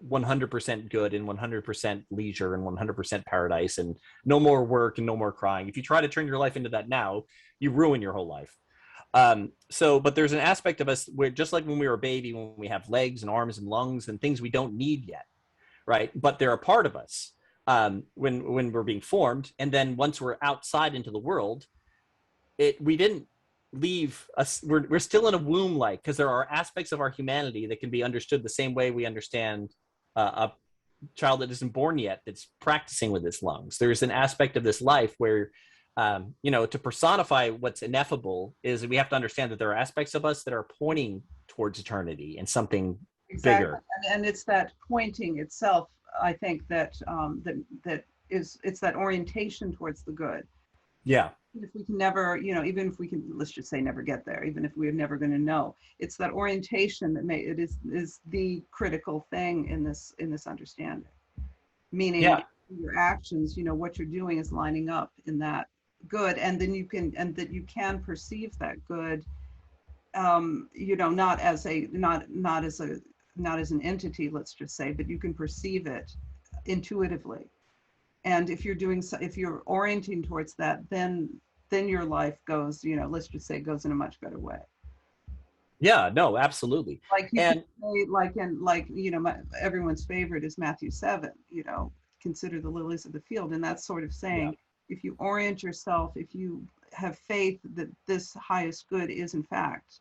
A: 100% good and 100% leisure and 100% paradise and no more work and no more crying. If you try to turn your life into that now, you ruin your whole life. But there's an aspect of us where, just like when we were a baby, when we have legs and arms and lungs and things we don't need yet, right? But they're a part of us when we're being formed. And then once we're outside into the world, we didn't leave us. We're still in a womb, like, because there are aspects of our humanity that can be understood the same way we understand a child that isn't born yet that's practicing with its lungs. There's an aspect of this life where to personify what's ineffable is we have to understand that there are aspects of us that are pointing towards eternity and something bigger.
B: And it's that pointing itself, I think, it's that orientation towards the good.
A: Yeah.
B: If we can never, even if we can, let's just say, never get there, even if we're never going to know, it's that orientation that is the critical thing in this understanding. Meaning, your actions, what you're doing is lining up in that good, and then you can perceive that good, not as an entity, let's just say, but you can perceive it intuitively. And if you're orienting towards that, then your life goes, let's just say, goes in a much better way.
A: Yeah, no, absolutely.
B: Like everyone's favorite is Matthew 7, consider the lilies of the field. And that's sort of saying, if you orient yourself, if you have faith that this highest good is in fact,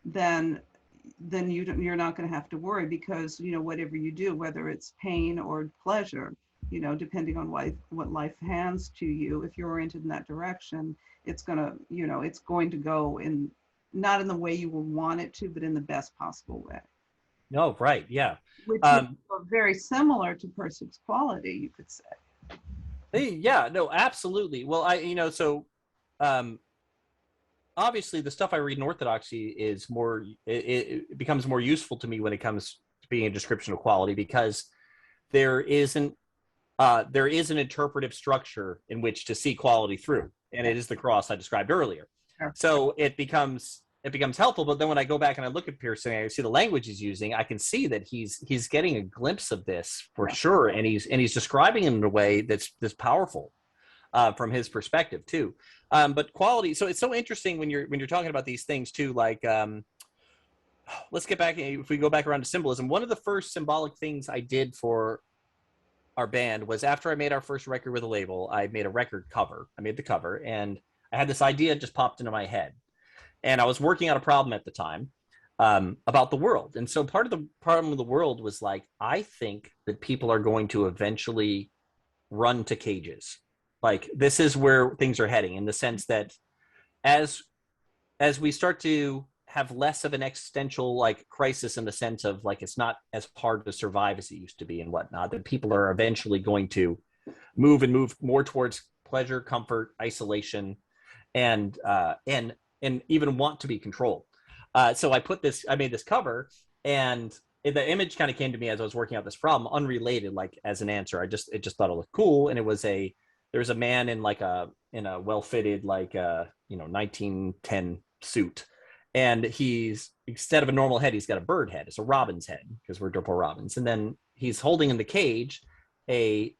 B: then you're not going to have to worry, because, whatever you do, whether it's pain or pleasure, depending on what life hands to you, if you're oriented in that direction, it's going to go in, not in the way you will want it to, but in the best possible way.
A: No, right. Yeah.
B: Which is very similar to Pirsig's quality, you could say.
A: Yeah, no, absolutely. Well, obviously the stuff I read in Orthodoxy is it becomes more useful to me when it comes to being a description of quality, because there is an interpretive structure in which to see quality through, and it is the cross I described earlier. Sure. So it becomes helpful. But then when I go back and I look at Pirsig, I see the language he's using, I can see that he's getting a glimpse of this for sure, and he's describing it in a way that's powerful from his perspective too. But quality, so it's so interesting when you're talking about these things too. Like, let's get back, if we go back around to symbolism. One of the first symbolic things I did for our band was, after I made our first record with a label, I made a record cover. I made the cover, and I had this idea just popped into my head. And I was working on a problem at the time about the world. And so part of the problem of the world was, like, I think that people are going to eventually run to cages. Like, this is where things are heading, in the sense that as we start to have less of an existential, like, crisis, in the sense of, like, it's not as hard to survive as it used to be and whatnot, that people are eventually going to move more towards pleasure, comfort, isolation, and even want to be controlled. So I made this cover, and the image kind of came to me as I was working out this problem, unrelated, like, as an answer. It just thought it looked cool. And there was a man in a well-fitted, like, 1910 suit. And he's, instead of a normal head, he's got a bird head. It's a robin's head, because we're Dirple Robins. And then he's holding in the cage a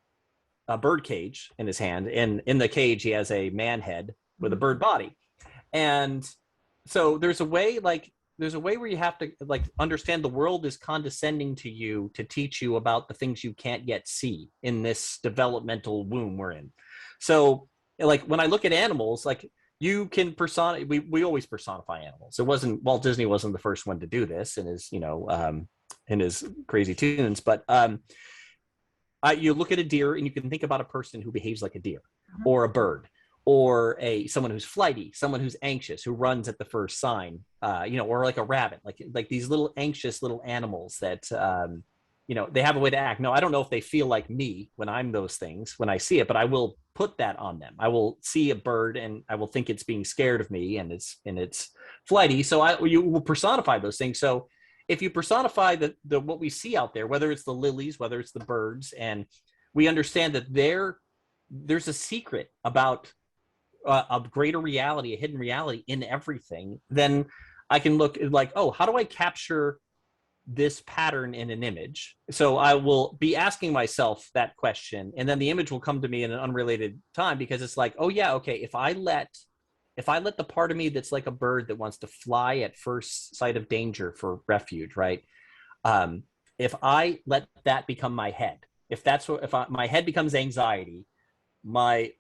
A: bird cage in his hand, and in the cage he has a man head with a bird body. And so there's a way where you have to like understand the world is condescending to you to teach you about the things you can't yet see in this developmental womb we're in. So like when I look at animals, like you can we always personify animals. It wasn't Walt Disney wasn't the first one to do this in his in his crazy tunes, but you look at a deer and you can think about a person who behaves like a deer or a bird or someone who's flighty, someone who's anxious, who runs at the first sign, or like a rabbit, like these little anxious little animals that, they have a way to act. No, I don't know if they feel like me when I'm those things, when I see it, but I will put that on them. I will see a bird and I will think it's being scared of me and it's flighty. So you will personify those things. So if you personify the what we see out there, whether it's the lilies, whether it's the birds, and we understand that there's a secret about a greater reality, a hidden reality in everything, then I can look like, oh, how do I capture this pattern in an image? So I will be asking myself that question, and then the image will come to me in an unrelated time, because it's like, oh yeah, okay, if I let the part of me that's like a bird that wants to fly at first sight of danger for refuge, right? If I let that become my head, my head becomes anxiety, my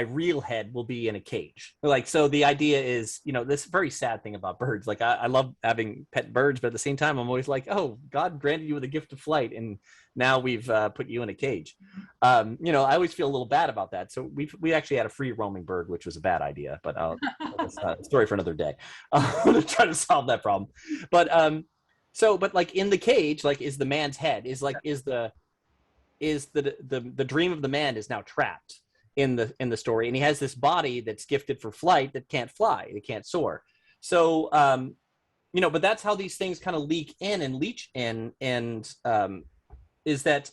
A: real head will be in a cage. Like, so the idea is, this very sad thing about birds. Like I love having pet birds, but at the same time, I'm always like, oh, God granted you with a gift of flight, and now we've put you in a cage. I always feel a little bad about that. So we actually had a free roaming bird, which was a bad idea, but that's a story for another day. I'm gonna try to solve that problem. But but like in the cage, like is the man's head is the dream of the man is now trapped in the story, and he has this body that's gifted for flight that can't fly, it can't soar. So but that's how these things kind of leak in and leach in, and is that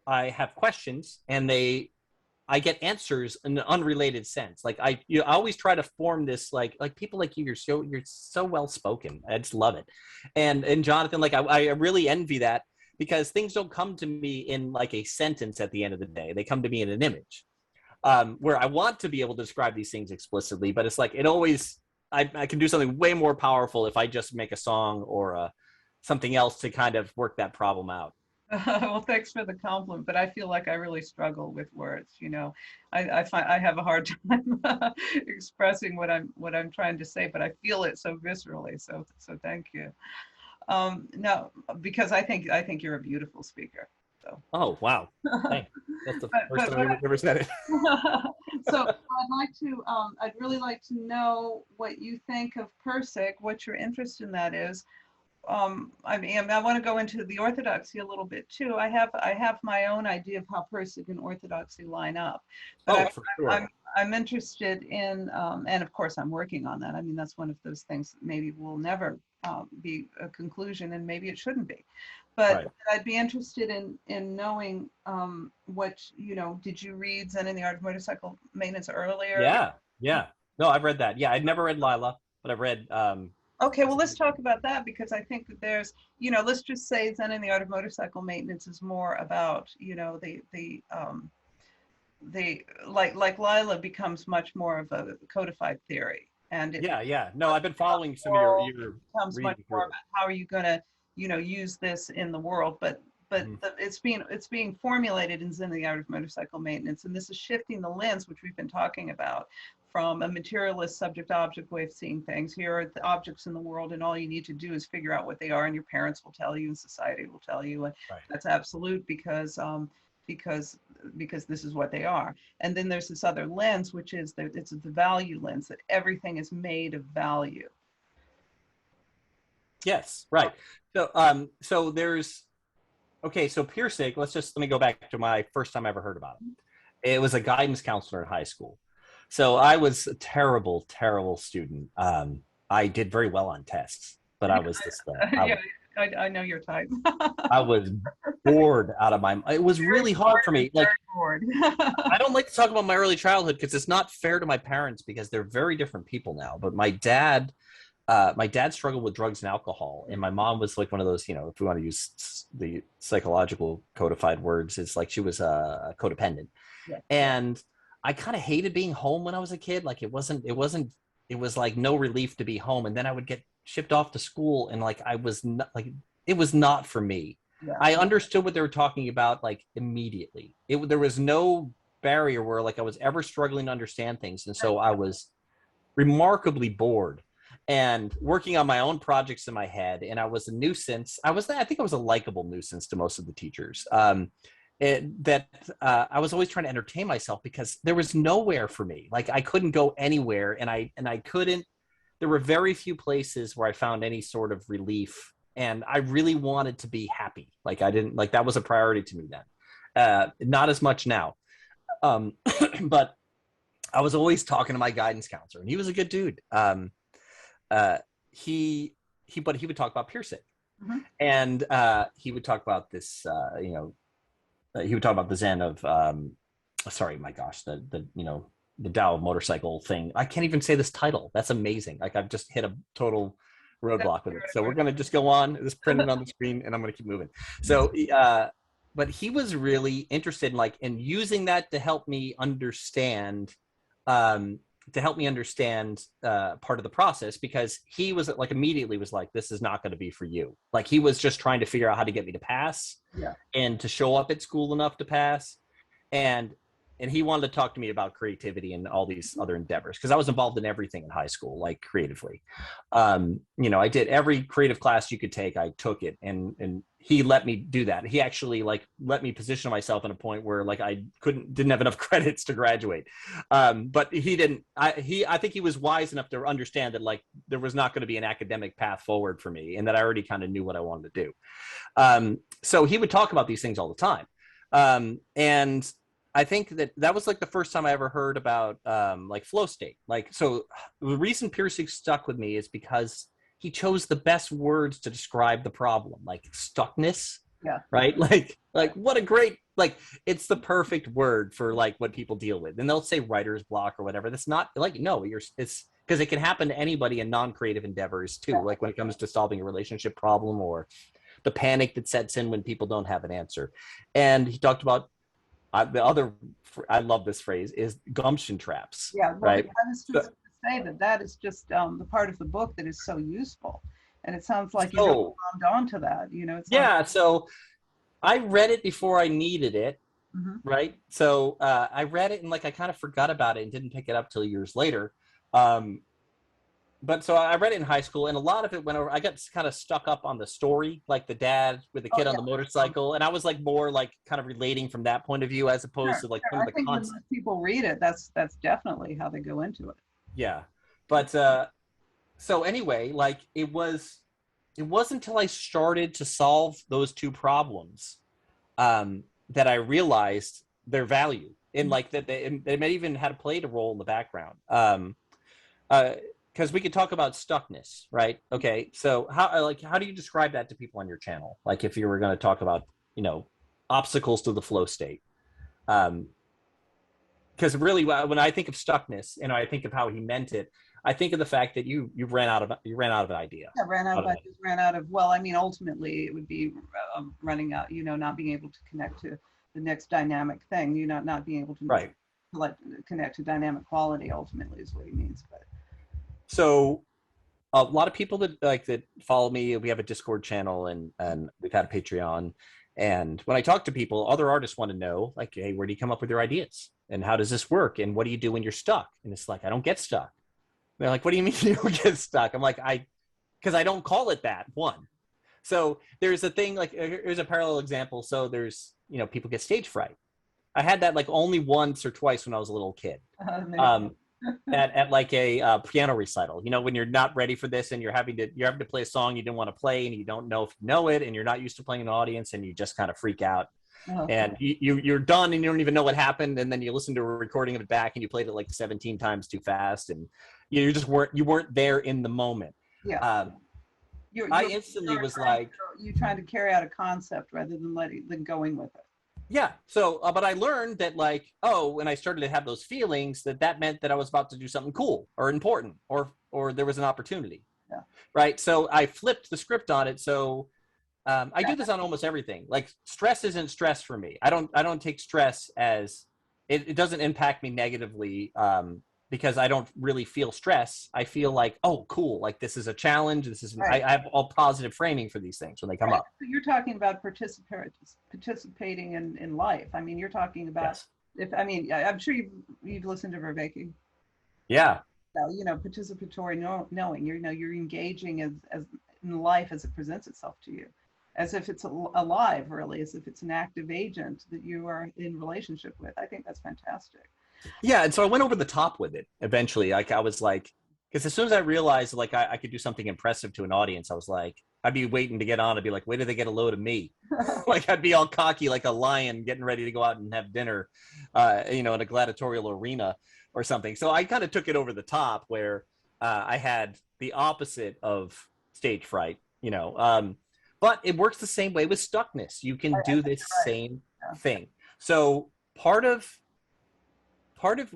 A: I have questions and I get answers in an unrelated sense. Like I always try to form this like people like you, you're so well spoken. I just love it. And Jonathan, like I really envy that, because things don't come to me in like a sentence at the end of the day. They come to me in an image. Where I want to be able to describe these things explicitly, but it's like I can do something way more powerful if I just make a song or something else to kind of work that problem out.
B: Well, thanks for the compliment, but I feel like I really struggle with words. I find I have a hard time expressing what I'm trying to say, but I feel it so viscerally. So thank you. No, because I think you're a beautiful speaker. So.
A: Oh, wow. Thanks. That's the first time I've ever said it.
B: So I'd really like to know what you think of Pirsig, what your interest in that is. I want to go into the Orthodoxy a little bit too. I have my own idea of how Pirsig and Orthodoxy line up. But
A: for sure.
B: I'm interested in, and of course I'm working on that. I mean, that's one of those things that maybe will never be a conclusion, and maybe it shouldn't be. But
A: right.
B: I'd be interested in knowing what, did you read Zen and the Art of Motorcycle Maintenance earlier?
A: Yeah. No, I've read that. Yeah, I'd never read Lila, but I've read.
B: Okay, well, let's talk about that, because I think that there's, let's just say Zen and the Art of Motorcycle Maintenance is more about, like Lila becomes much more of a codified theory. And
A: No, I've been following some of your
B: becomes much more about how are you going to, use this in the world, but it's being formulated in Zen and the Art of Motorcycle Maintenance, and this is shifting the lens, which we've been talking about, from a materialist subject-object way of seeing things. Here are the objects in the world, and all you need to do is figure out what they are, and your parents will tell you, and society will tell you, and that's absolute because this is what they are. And then there's this other lens, which is it's the value lens, that everything is made of value.
A: Yes, right. So so there's so Pirsig, let me go back to my first time I ever heard about it. It was a guidance counselor in high school. So I was a terrible, terrible student. I did very well on tests, but I was just
B: I know your type.
A: I was bored out of my mind. It was really hard for me. Like, I don't like to talk about my early childhood because it's not fair to my parents, because they're very different people now. But my dad my dad struggled with drugs and alcohol, and my mom was like one of those, if we want to use the psychological codified words, it's like she was a codependent.
B: Yeah.
A: And I kind of hated being home when I was a kid. Like it was like no relief to be home. And then I would get shipped off to school, and like I was not like, it was not for me.
B: Yeah.
A: I understood what they were talking about like immediately. There was no barrier where like I was ever struggling to understand things. And so I was remarkably bored and working on my own projects in my head. And I was a nuisance. I think I was a likable nuisance to most of the teachers. I was always trying to entertain myself because there was nowhere for me. Like I couldn't go anywhere, and I couldn't. There were very few places where I found any sort of relief, and I really wanted to be happy. Like I didn't like that was a priority to me then. Not as much now, but I was always talking to my guidance counselor, and he was a good dude. He would talk about Pirsig,
B: Mm-hmm.
A: and he would talk about this. He would talk about the Zen of, sorry, my gosh, the Tao motorcycle thing. I can't even say this title. That's amazing. Like I've just hit a total roadblock with it. So we're gonna just go on. It's printed on the screen, and I'm gonna keep moving. So, but he was really interested in using that to help me understand. Part of the process, because he was like immediately was like, this is not going to be for you. Like he was just trying to figure out how to get me to pass, and to show up at school enough to pass. And he wanted to talk to me about creativity and all these other endeavors, because I was involved in everything in high school, like creatively. I did every creative class you could take. I took it, and he let me do that. He actually like let me position myself in a point where like I didn't have enough credits to graduate. But he didn't. I think he was wise enough to understand that like there was not going to be an academic path forward for me, and that I already kind of knew what I wanted to do. So he would talk about these things all the time, and I think that was like the first time I ever heard about like flow state. Like, so the reason Pirsig stuck with me is because he chose the best words to describe the problem, like stuckness.
B: Yeah.
A: Right. Like what a great, like, it's the perfect word for like what people deal with. And they'll say writer's block or whatever. That's not like, no, it's because it can happen to anybody in non-creative endeavors too. Like when it comes to solving a relationship problem, or the panic that sets in when people don't have an answer. And he talked about, I love this phrase, is gumption traps.
B: Yeah, well,
A: right.
B: I was just to say that is just the part of the book that is so useful, and it sounds like you glommed onto that.
A: So I read it before I needed it.
B: Mm-hmm.
A: Right. So I read it, and like I kind of forgot about it and didn't pick it up till years later. But so I read it in high school, and a lot of it went over. I got kind of stuck up on the story, like the dad with the kid on the motorcycle, and I was like more like kind of relating from that point of view, as opposed to like some of the concepts.
B: When people read it, that's definitely how they go into it.
A: Yeah, but so anyway, like it wasn't until I started to solve those two problems that I realized their value, and like that they may even had played a role in the background. Because we could talk about stuckness, right? Okay, so how do you describe that to people on your channel? Like if you were going to talk about, obstacles to the flow state. Because really, when I think of stuckness, and I think of how he meant it, I think of the fact that you ran out of an idea.
B: Yeah, ran out of. Well, I mean, ultimately, it would be running out. Not being able to connect to the next dynamic thing. Not being able to connect to dynamic quality. Ultimately, is what he means. But
A: so, a lot of people that follow me, we have a Discord channel, and we've had a Patreon. And when I talk to people, other artists want to know, like, hey, where do you come up with your ideas? And how does this work? And what do you do when you're stuck? And it's like, I don't get stuck. They're like, what do you mean you don't get stuck? I'm like, because I don't call it that, one. So there's a thing, like, here's a parallel example. So there's, people get stage fright. I had that like only once or twice when I was a little kid. At like a piano recital, when you're not ready for this, and you're having to play a song you didn't want to play, and you don't know if you know it, and you're not used to playing an audience, and you just kind of freak out. And you're done, and you don't even know what happened, and then you listen to a recording of it back, and you played it like 17 times too fast, and you weren't there in the moment.
B: Yeah.
A: I instantly was like,
B: you trying to carry out a concept rather than going with it.
A: Yeah. So, but I learned that when I started to have those feelings, that meant that I was about to do something cool or important, or there was an opportunity. right? So I flipped the script on it. So I do this on almost everything. Like stress isn't stress for me. I don't take stress as it doesn't impact me negatively because I don't really feel stress. I feel like, oh, cool. Like this is a challenge. This is I have all positive framing for these things when they come up.
B: So you're talking about participating in life. I mean, you're talking about I'm sure you've listened to Vervaeke.
A: Yeah.
B: You know, participatory knowing. You're engaging as in life as it presents itself to you, as if it's alive, really, as if it's an active agent that you are in relationship with. I think that's fantastic.
A: Yeah, and so I went over the top with it eventually. Like I was like, because as soon as I realized like I could do something impressive to an audience, I was like, I'd be waiting to get on. I'd be like, wait till they get a load of me. Like I'd be all cocky like a lion getting ready to go out and have dinner, in a gladiatorial arena or something. So I kind of took it over the top where I had the opposite of stage fright, but it works the same way with stuckness. You can do this same thing. So part of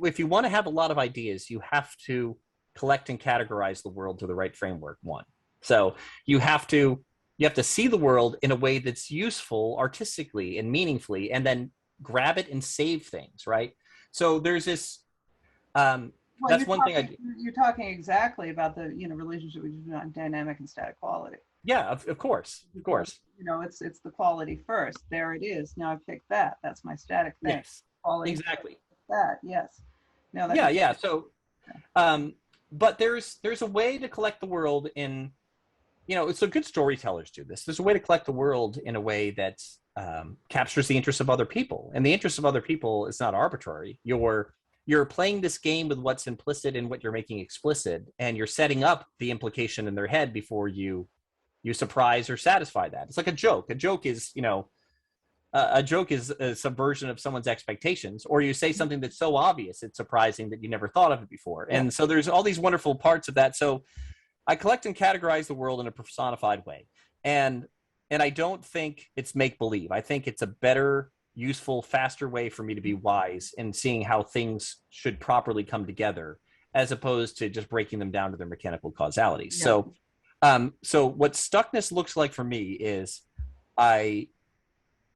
A: if you want to have a lot of ideas, you have to collect and categorize the world to the right framework. One. So you have to see the world in a way that's useful artistically and meaningfully, and then grab it and save things, right? So there's this that's one thing I do.
B: You're talking exactly about the relationship between dynamic and static quality.
A: Yeah, of course.
B: It's the quality first. There it is. Now I picked that. That's my static thing.
A: Yes,
B: quality
A: exactly.
B: That yes. No.
A: Yeah. So, but there's a way to collect the world in, so good storytellers do this. There's a way to collect the world in a way that captures the interests of other people, and the interests of other people is not arbitrary. You're playing this game with what's implicit and what you're making explicit, and you're setting up the implication in their head before you surprise or satisfy that. It's like a joke. A joke is, a joke is a subversion of someone's expectations, or you say something that's so obvious it's surprising that you never thought of it before. And so there's all these wonderful parts of that. So I collect and categorize the world in a personified way. And I don't think it's make-believe. I think it's a better, useful, faster way for me to be wise in seeing how things should properly come together, as opposed to just breaking them down to their mechanical causality. Yeah. So what stuckness looks like for me is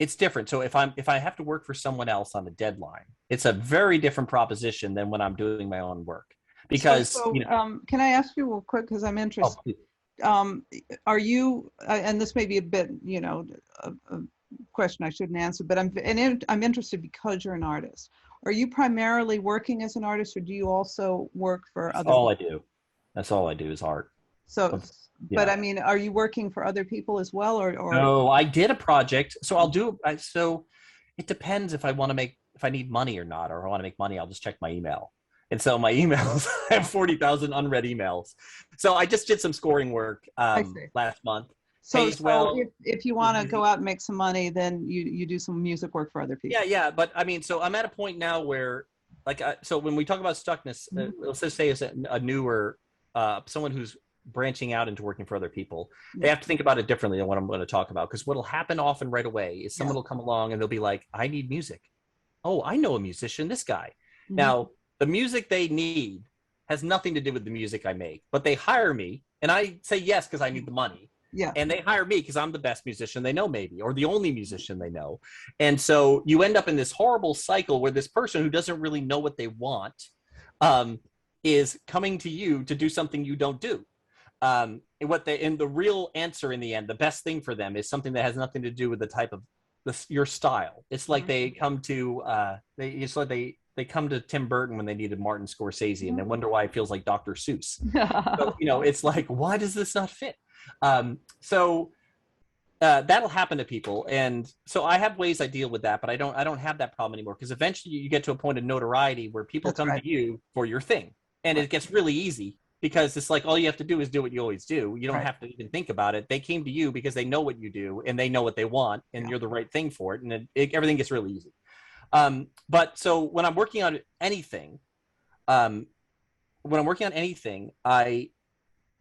A: it's different. So if I have to work for someone else on a deadline, it's a very different proposition than when I'm doing my own work. Because
B: can I ask you real quick, because I'm interested. Are you, and this may be a bit, a question I shouldn't answer, but I'm interested because you're an artist. Are you primarily working as an artist, or do you also work for other?
A: That's all I do is art.
B: So, but I mean, are you working for other people as well, or?
A: No, I did a project. So so it depends if I need money or not, or if I want to make money, I'll just check my email. And so my emails, I have 40,000 unread emails. So I just did some scoring work last month.
B: So if you want to go out and make some money, then you do some music work for other people.
A: Yeah. But I mean, so I'm at a point now where, so when we talk about stuckness, let's just say it's a newer, someone who's branching out into working for other people, they have to think about it differently than what I'm going to talk about. Because what'll happen often right away is someone will come along and they'll be like, I need music. Oh, I know a musician, this guy. Mm-hmm. Now, the music they need has nothing to do with the music I make, but they hire me and I say yes because I need the money.
B: Yeah.
A: And they hire me because I'm the best musician they know, maybe, or the only musician they know. And so you end up in this horrible cycle where this person who doesn't really know what they want is coming to you to do something you don't do. And the real answer in the end, the best thing for them is something that has nothing to do with the type of your style. It's like they come to they come to Tim Burton when they needed Martin Scorsese, and they wonder why it feels like Dr. Seuss. So, it's like, why does this not fit? So that'll happen to people, and so I have ways I deal with that, but I don't have that problem anymore, because eventually you get to a point of notoriety where people come to you for your thing, and it gets really easy. Because it's like all you have to do is do what you always do. You don't have to even think about it. They came to you because they know what you do and they know what they want, and you're the right thing for it. And everything gets really easy. But so when I'm working on anything, I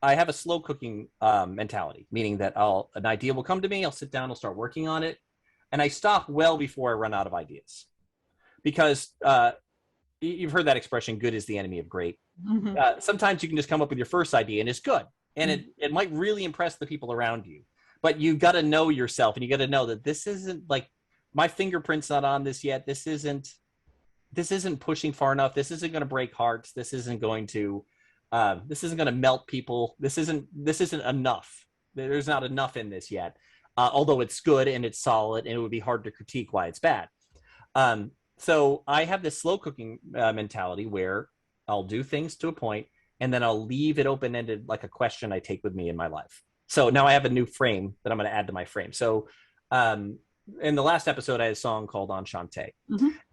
A: have a slow cooking mentality, meaning that an idea will come to me. I'll sit down, I'll start working on it, and I stop well before I run out of ideas, because you've heard that expression, good is the enemy of great. Mm-hmm. Sometimes you can just come up with your first idea and it's good. and it might really impress the people around you, but you got to know yourself, and you got to know that this isn't like my fingerprint's not on this yet. This isn't pushing far enough. This isn't going to break hearts. This isn't going to melt people. This isn't enough. There's not enough in this yet. Although it's good and it's solid, and it would be hard to critique why it's bad. So I have this slow cooking mentality where I'll do things to a point, and then I'll leave it open-ended, like a question I take with me in my life. So now I have a new frame that I'm going to add to my frame. So in the last episode, I had a song called Enchante.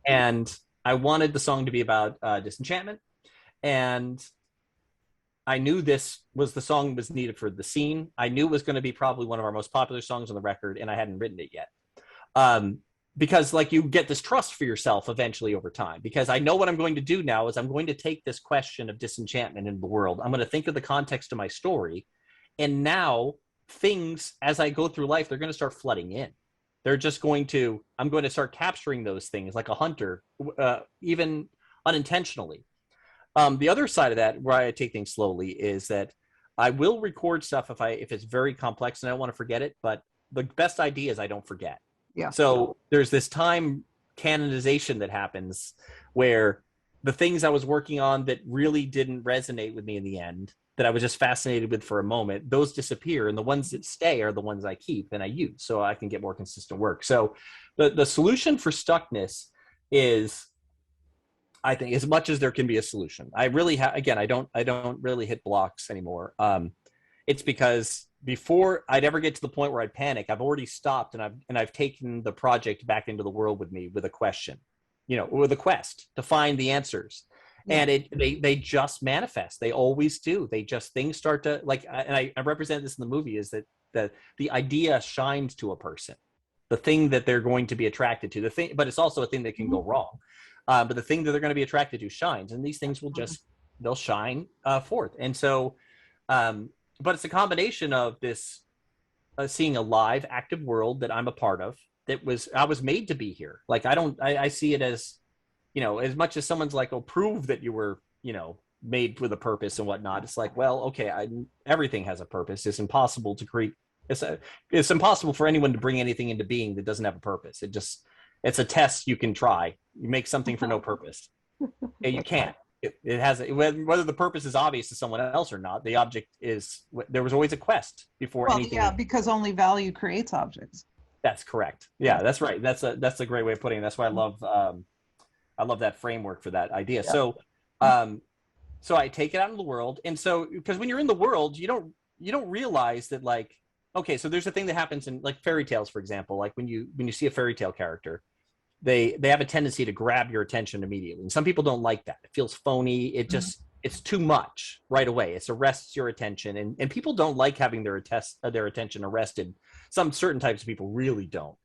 A: And I wanted the song to be about disenchantment. And I knew this was the song was needed for the scene. I knew it was going to be probably one of our most popular songs on the record, and I hadn't written it yet. Because like you get this trust for yourself eventually over time, because I know what I'm going to do now is I'm going to take this question of disenchantment in the world. I'm going to think of the context of my story. And now things, as I go through life, they're going to start flooding in. I'm going to start capturing those things like a hunter, even unintentionally. The other side of that, where I take things slowly, is that I will record stuff if it's very complex and I don't want to forget it. But the best idea is I don't forget.
B: Yeah.
A: So there's this time canonization that happens where the things I was working on that really didn't resonate with me in the end, that I was just fascinated with for a moment, those disappear, and the ones that stay are the ones I keep and I use, so I can get more consistent work. So the solution for stuckness is, I think, as much as there can be a solution. I really again, I don't really hit blocks anymore. It's because before I'd ever get to the point where I'd panic, I've already stopped, and I've taken the project back into the world with me with a question, with a quest to find the answers. Yeah. And they just manifest. They always do. Things start to and I represent this in the movie, is that the idea shines to a person, the thing that they're going to be attracted to, but it's also a thing that can go wrong. But the thing that they're going to be attracted to shines, and these things they'll shine forth. And so, but it's a combination of this seeing a live, active world that I'm a part of. I was made to be here. Like I see it as, as much as someone's like, oh, prove that you were, made with a purpose and whatnot. It's like, well, okay, everything has a purpose. It's impossible to create. It's impossible for anyone to bring anything into being that doesn't have a purpose. It's a test you can try. You make something for no purpose. You can't. It has, whether the purpose is obvious to someone else or not, the object is, there was always a quest before anything.
B: Yeah, because only value creates objects.
A: That's correct. Yeah, that's right. That's a great way of putting it. That's why I love that framework for that idea. Yeah. So I take it out in the world. And so, because when you're in the world, you don't realize that, like, okay, so there's a thing that happens in like fairy tales, for example. Like when you see a fairy tale character, they have a tendency to grab your attention immediately. And some people don't like that. It feels phony. It's too much right away. It arrests your attention, and people don't like having their attention arrested. Some certain types of people really don't.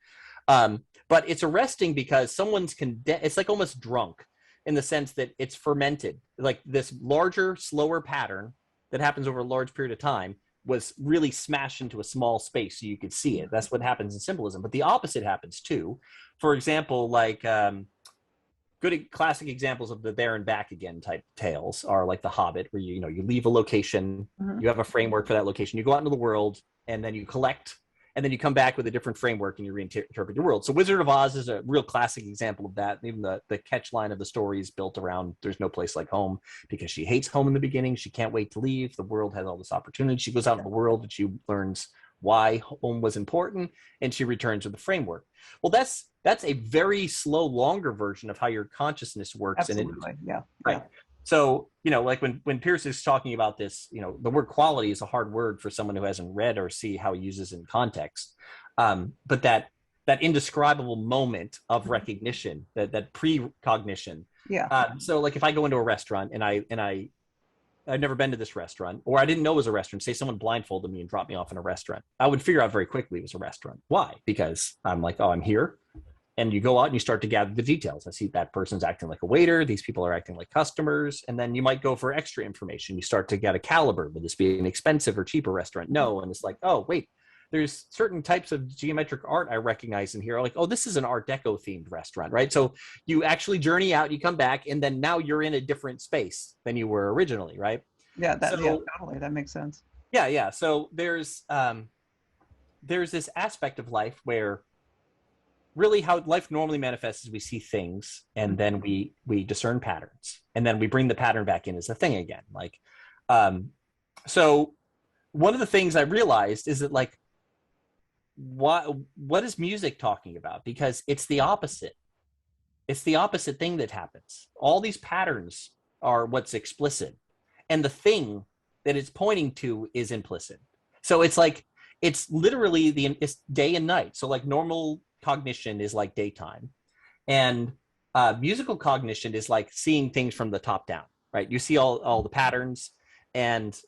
A: But it's arresting because someone's it's like almost drunk, in the sense that it's fermented. Like this larger, slower pattern that happens over a large period of time was really smashed into a small space so you could see it. That's what happens in symbolism. But the opposite happens too. For example, like good classic examples of the there and back again type tales are like The Hobbit, where you leave a location, you have a framework for that location, you go out into the world, and then you collect, and then you come back with a different framework and you reinterpret your world. So Wizard of Oz is a real classic example of that. Even the catch line of the story is built around there's no place like home, because she hates home in the beginning. She can't wait to leave. The world has all this opportunity. She goes out in the world and she learns why home was important, and she returns with the framework. Well, that's a very slow, longer version of how your consciousness works.
B: Absolutely. Yeah.
A: Right. So, like when Pirsig is talking about this, the word quality is a hard word for someone who hasn't read or see how he uses it in context. But that indescribable moment of recognition, that precognition.
B: Yeah.
A: So like if I go into a restaurant and I've never been to this restaurant, or I didn't know it was a restaurant, say someone blindfolded me and dropped me off in a restaurant, I would figure out very quickly it was a restaurant. Why? Because I'm like, oh, I'm here. And you go out and you start to gather the details. I see that person's acting like a waiter. These people are acting like customers. And then you might go for extra information. You start to get a caliber. Would this be an expensive or cheaper restaurant? No. And it's like, oh, wait, there's certain types of geometric art I recognize in here. Like, oh, this is an Art Deco themed restaurant, right? So you actually journey out, you come back, and then now you're in a different space than you were originally, right?
B: Yeah, totally. That makes sense.
A: Yeah. So there's this aspect of life where really how life normally manifests is we see things and then we discern patterns and then we bring the pattern back in as a thing again. Like, so one of the things I realized is that like, what is music talking about? Because it's the opposite. It's the opposite thing that happens. All these patterns are what's explicit, and the thing that it's pointing to is implicit. So it's like it's literally it's day and night. So like normal cognition is like daytime, and musical cognition is like seeing things from the top down. Right? You see all the patterns, and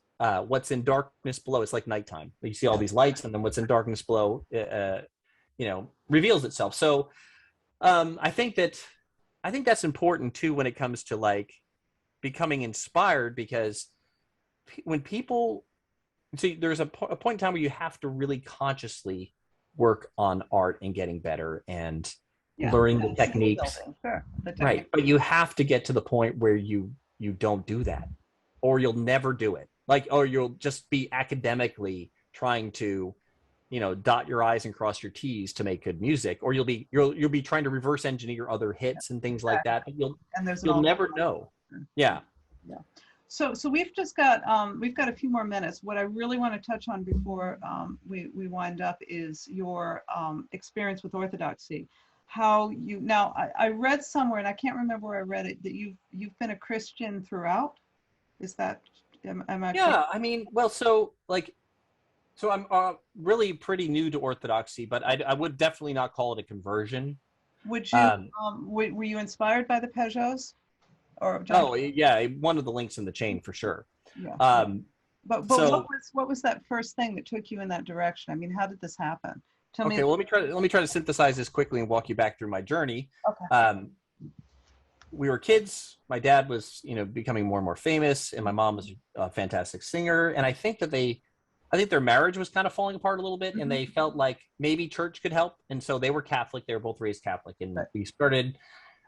A: what's in darkness below is like nighttime. You see all these lights, and then what's in darkness below, reveals itself. So I think that's important too when it comes to like becoming inspired, because when people see there's a point in time where you have to really consciously work on art and getting better and learning the techniques.
B: Sure.
A: Right, but you have to get to the point where you don't do that, or you'll never do it. Like, or you'll just be academically trying to dot your I's and cross your T's to make good music, or you'll be trying to reverse engineer other hits and things like that, but you'll never know. Yeah.
B: So we've just got a few more minutes. What I really want to touch on before we wind up is your experience with Orthodoxy. How you now I read somewhere, and I can't remember where I read it, that you've been a Christian throughout. Is that am I?
A: Yeah, I mean, well, so I'm really pretty new to Orthodoxy, but I would definitely not call it a conversion.
B: Would you were you inspired by the Peugeots? Or John?
A: Oh yeah, one of the links in the chain for sure.
B: Yeah. But what was that first thing that took you in that direction? I mean, how did this happen? Tell me.
A: Okay, well, let me try to synthesize this quickly and walk you back through my journey.
B: Okay.
A: We were kids. My dad was, becoming more and more famous, and my mom was a fantastic singer. And I think their marriage was kind of falling apart a little bit, and they felt like maybe church could help. And so they were Catholic. They were both raised Catholic, and we started.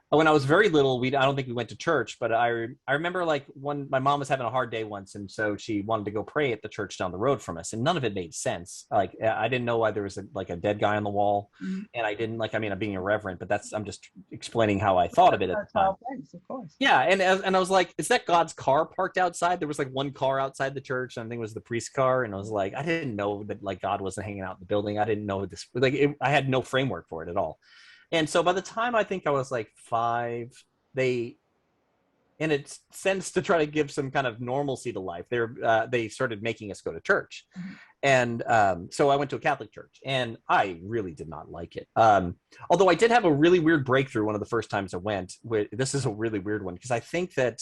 A: When I was very little, I don't think we went to church, but I remember like when my mom was having a hard day once, and so she wanted to go pray at the church down the road from us, and none of it made sense. Like I didn't know why there was a dead guy on the wall, and I didn't I'm being irreverent, but I'm just explaining how I thought of it at the time.
B: Things, of course.
A: Yeah, and I was like, is that God's car parked outside? There was like one car outside the church, and I think it was the priest's car, and I was like, I didn't know that like God wasn't hanging out in the building. I didn't know this. I had no framework for it at all. And so by the time I think I was like 5, in its sense to try to give some kind of normalcy to life, they started making us go to church. And so I went to a Catholic church, and I really did not like it. Although I did have a really weird breakthrough one of the first times I went. This is a really weird one, because I think that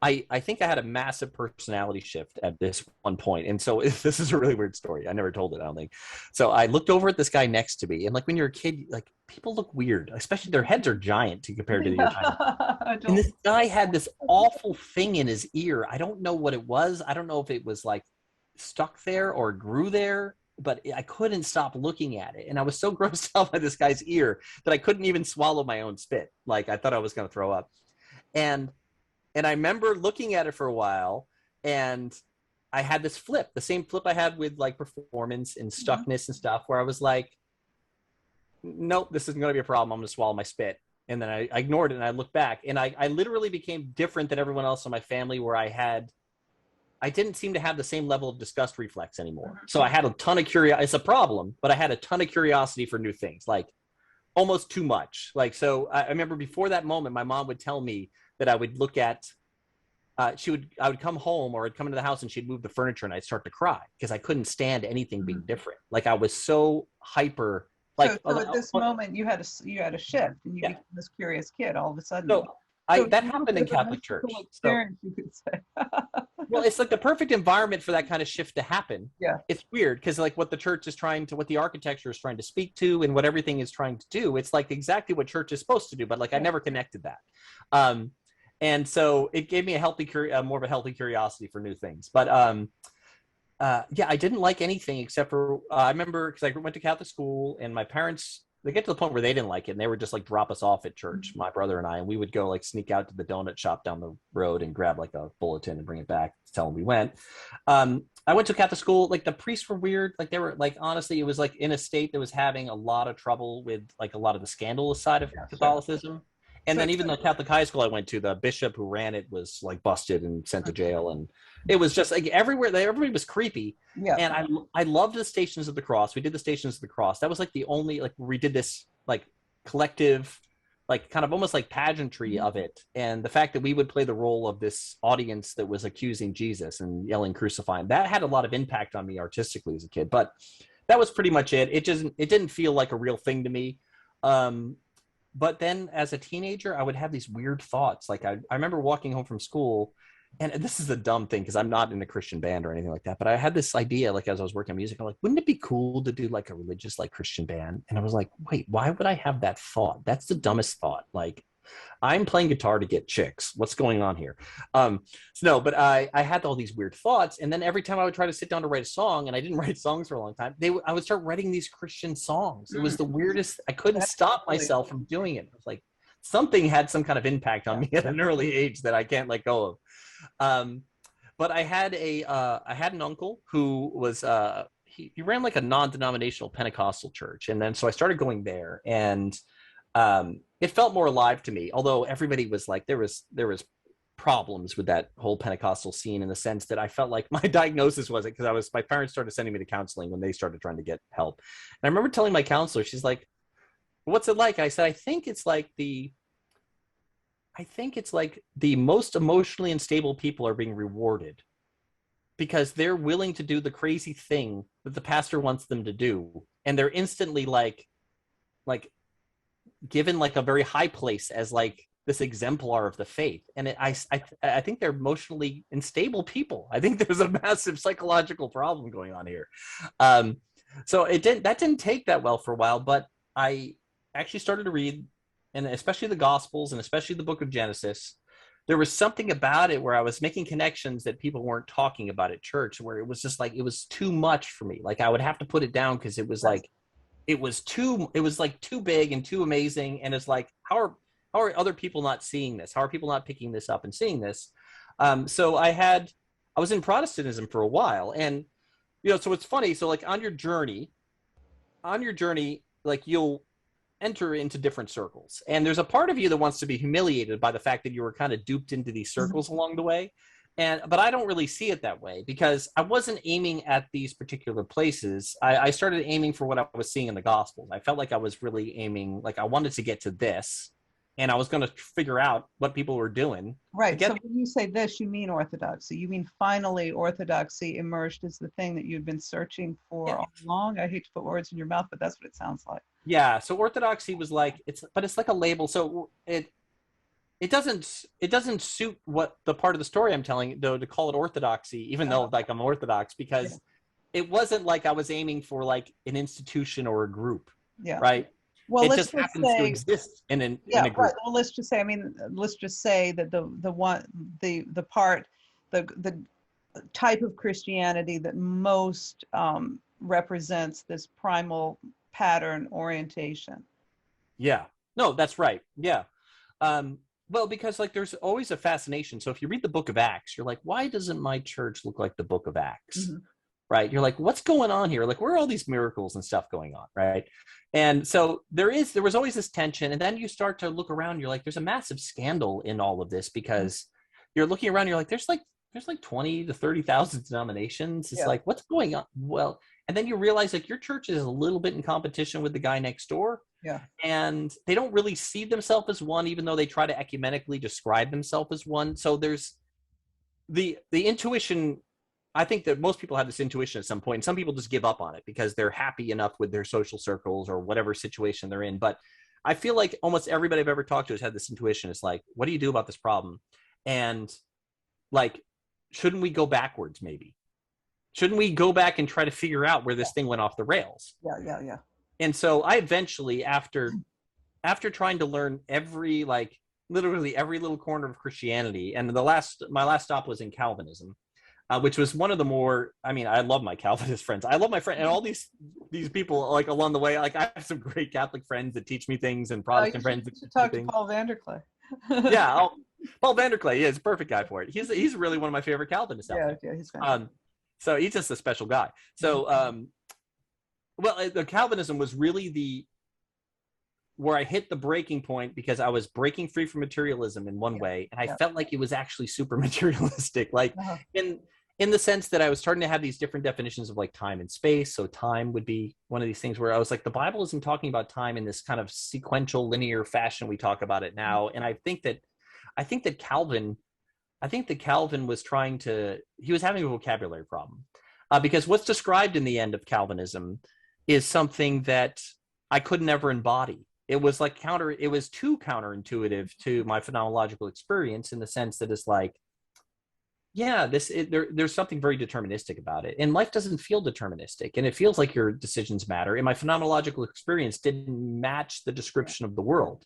A: I had a massive personality shift at this one point. And so this is a really weird story. I never told it, I don't think. So I looked over at this guy next to me, and like when you're a kid, like people look weird, especially their heads are giant compared to your time. And this guy had this awful thing in his ear. I don't know what it was. I don't know if it was like stuck there or grew there, but I couldn't stop looking at it. And I was so grossed out by this guy's ear that I couldn't even swallow my own spit. Like I thought I was going to throw up. And I remember looking at it for a while, and I had this flip, the same flip I had with like performance and stuckness and stuff, where I was like, nope, this isn't going to be a problem. I'm going to swallow my spit. And then I ignored it, and I looked back, and I literally became different than everyone else in my family, where I didn't seem to have the same level of disgust reflex anymore. So I had a ton of curiosity. It's a problem, but I had a ton of curiosity for new things, like almost too much. Like, so I remember before that moment, my mom would tell me that I would look at, I would come home, or I'd come into the house, and she'd move the furniture, and I'd start to cry because I couldn't stand anything being different. Like I was so hyper. Like
B: so at this moment you had a shift, and you became this curious kid all of a sudden.
A: So that happened in Catholic church.
B: Experience, you could say.
A: Well, it's like the perfect environment for that kind of shift to happen.
B: Yeah.
A: It's weird because like what the architecture is trying to speak to, and what everything is trying to do, it's like exactly what church is supposed to do. But like I never connected that. And so it gave me more of a healthy curiosity for new things. But I didn't like anything except for I remember because I went to Catholic school, and my parents they get to the point where they didn't like it, and they would just like drop us off at church, my brother and I, and we would go like sneak out to the donut shop down the road and grab like a bulletin and bring it back, tell them we went. I went to Catholic school. Like the priests were weird. Like they were like, honestly, it was like in a state that was having a lot of trouble with like a lot of the scandalous side of Catholicism. And then even the Catholic high school I went to, the bishop who ran it was like busted and sent to jail. And it was just like everywhere, everybody was creepy.
B: Yeah.
A: And I loved the Stations of the Cross. We did the Stations of the Cross. That was like the only, like we did this like collective, like kind of almost like pageantry of it. And the fact that we would play the role of this audience that was accusing Jesus and yelling, crucify him, that had a lot of impact on me artistically as a kid. But that was pretty much it. It didn't feel like a real thing to me. But then as a teenager, I would have these weird thoughts. Like I remember walking home from school, and this is a dumb thing because I'm not in a Christian band or anything like that, but I had this idea, like as I was working on music, I'm like, wouldn't it be cool to do like a religious, like Christian band? And I was like, wait, why would I have that thought? That's the dumbest thought. Like, I'm playing guitar to get chicks. What's going on here? So no, but I had all these weird thoughts. And then every time I would try to sit down to write a song, and I didn't write songs for a long time, I would start writing these Christian songs. It was the weirdest. I couldn't stop myself from doing it. It was like something had some kind of impact on me at an early age that I can't let go of. But I had an uncle who was, he ran like a non-denominational Pentecostal church. And then, so I started going there, and it felt more alive to me, although everybody was like, there was problems with that whole Pentecostal scene in the sense that I felt like my diagnosis wasn't, because my parents started sending me to counseling when they started trying to get help. And I remember telling my counselor, she's like, what's it like? I said, I think it's like the most emotionally unstable people are being rewarded because they're willing to do the crazy thing that the pastor wants them to do. And they're instantly like given like a very high place as like this exemplar of the faith. And I think they're emotionally unstable people. I think there's a massive psychological problem going on here. So that didn't take that well for a while, but I actually started to read, and especially the Gospels and especially the book of Genesis. There was something about it where I was making connections that people weren't talking about at church, where it was just like, it was too much for me. Like I would have to put it down because it was like, it was like too big and too amazing. And it's like, how are other people not seeing this? How are people not picking this up and seeing this? So I was in Protestantism for a while, and, so it's funny. So like on your journey, like you'll enter into different circles, and there's a part of you that wants to be humiliated by the fact that you were kind of duped into these circles along the way. But I don't really see it that way, because I wasn't aiming at these particular places. I started aiming for what I was seeing in the Gospels. I felt like I was really aiming, like I wanted to get to this, and I was going to figure out what people were doing.
B: Right. So when you say this, you mean Orthodoxy. You mean finally Orthodoxy emerged as the thing that you've been searching for all along. I hate to put words in your mouth, but that's what it sounds like.
A: Yeah. So Orthodoxy was like, it's like a label. So it doesn't suit what the part of the story I'm telling, though, to call it Orthodoxy, even though like I'm Orthodox, because it wasn't like I was aiming for like an institution or a group. Yeah. Right.
B: Well,
A: it just happens to exist in a group.
B: Right. Well, let's just say that the type of Christianity that most represents this primal pattern orientation.
A: Yeah. No, that's right. Yeah. Well, because like there's always a fascination. So if you read the book of Acts, you're like, why doesn't my church look like the book of Acts? Mm-hmm. Right? You're like, what's going on here? Like, where are all these miracles and stuff going on? Right? And so there was always this tension. And then you start to look around, you're like, there's a massive scandal in all of this, because you're looking around, you're like, there's like 20 to 30,000 denominations. It's like, what's going on? Well, and then you realize like your church is a little bit in competition with the guy next door. Yeah. And they don't really see themselves as one, even though they try to ecumenically describe themselves as one. So there's the intuition. I think that most people have this intuition at some point, and some people just give up on it because they're happy enough with their social circles or whatever situation they're in. But I feel like almost everybody I've ever talked to has had this intuition. It's like, what do you do about this problem? And like, shouldn't we go backwards? Maybe. Shouldn't we go back and try to figure out where this thing went off the rails?
B: Yeah.
A: And so I eventually, after trying to learn literally every little corner of Christianity, and my last stop was in Calvinism. which was one of the more, I mean, I love my Calvinist friends. I love my friend and all these people like along the way. Like I have some great Catholic friends that teach me things and Protestant friends that
B: You should
A: teach me
B: talk to
A: things.
B: Paul Vanderklay.
A: Yeah, Paul Vanderklay, yeah, is a perfect guy for it. He's really one of my favorite Calvinists out there.
B: Yeah, he's fantastic.
A: So he's just a special guy. So, well, the Calvinism was really where I hit the breaking point because I was breaking free from materialism in one way, and I felt like it was actually super materialistic, like in the sense that I was starting to have these different definitions of like time and space. So time would be one of these things where I was like, the Bible isn't talking about time in this kind of sequential, linear fashion we talk about it now. And I think that Calvin was he was having a vocabulary problem because what's described in the end of Calvinism is something that I could never embody. It was like it was too counterintuitive to my phenomenological experience in the sense that it's like, yeah, there's something very deterministic about it. And life doesn't feel deterministic. And it feels like your decisions matter. And my phenomenological experience didn't match the description of the world.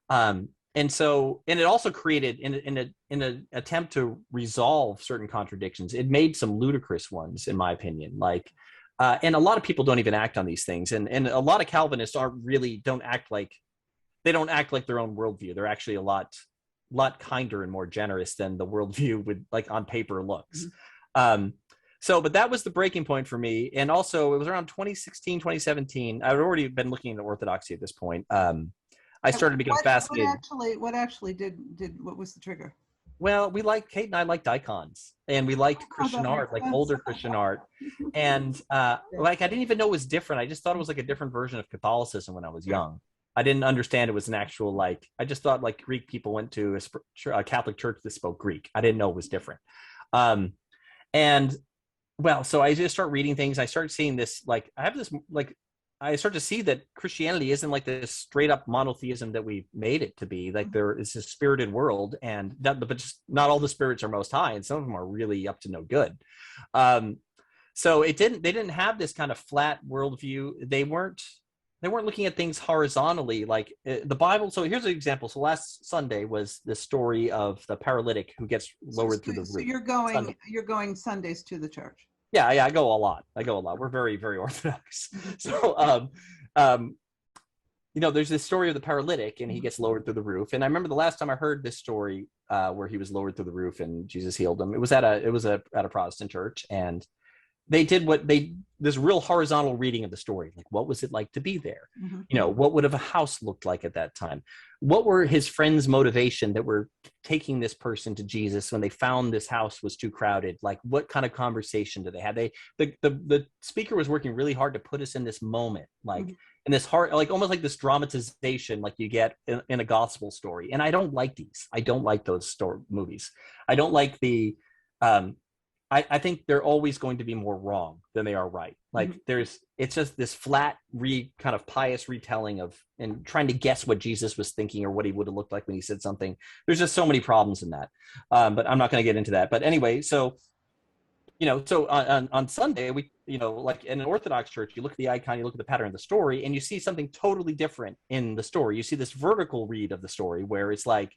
A: And it also created in an attempt to resolve certain contradictions, it made some ludicrous ones, in my opinion. Like, and a lot of people don't even act on these things. And a lot of Calvinists don't act like their own worldview. They're actually a lot kinder and more generous than the worldview would like on paper looks. But that was the breaking point for me. And also it was around 2016, 2017. I had already been looking into Orthodoxy at this point. I started to become fascinated.
B: What was the trigger?
A: Well, Kate and I liked icons, and we liked Christian art, like older Christian art. And like, I didn't even know it was different. I just thought it was like a different version of Catholicism when I was young. I didn't understand it was an actual, like, I just thought like Greek people went to a Catholic church that spoke Greek. I didn't know it was different. And well, so I just start reading things. I start seeing this, like, I start to see that Christianity isn't like this straight up monotheism that we made it to be. Like, there is a spirited world, and but just not all the spirits are most high, and some of them are really up to no good. So they didn't have this kind of flat worldview. They weren't looking at things horizontally like the Bible. So here's an example. So last Sunday was the story of the paralytic who gets lowered through the roof.
B: So you're going Sundays to the church.
A: Yeah, I go a lot. We're very, very Orthodox. So, there's this story of the paralytic, and he gets lowered through the roof. And I remember the last time I heard this story, where he was lowered through the roof and Jesus healed him. It was at a Protestant church, and they did this real horizontal reading of the story. Like, what was it like to be there? What would have a house looked like at that time? What were his friends' motivation that were taking this person to Jesus when they found this house was too crowded? Like, what kind of conversation did they have? The speaker was working really hard to put us in this moment, like in this heart, like almost like this dramatization, like you get in a gospel story. And I don't like these. I don't like those movies. I don't like the, I think they're always going to be more wrong than they are right. Like it's just this flat kind of pious retelling of, and trying to guess what Jesus was thinking or what he would have looked like when he said something. There's just so many problems in that. But I'm not going to get into that. But anyway, so on Sunday, we, like in an Orthodox church, you look at the icon, you look at the pattern of the story, and you see something totally different in the story. You see this vertical read of the story where it's like,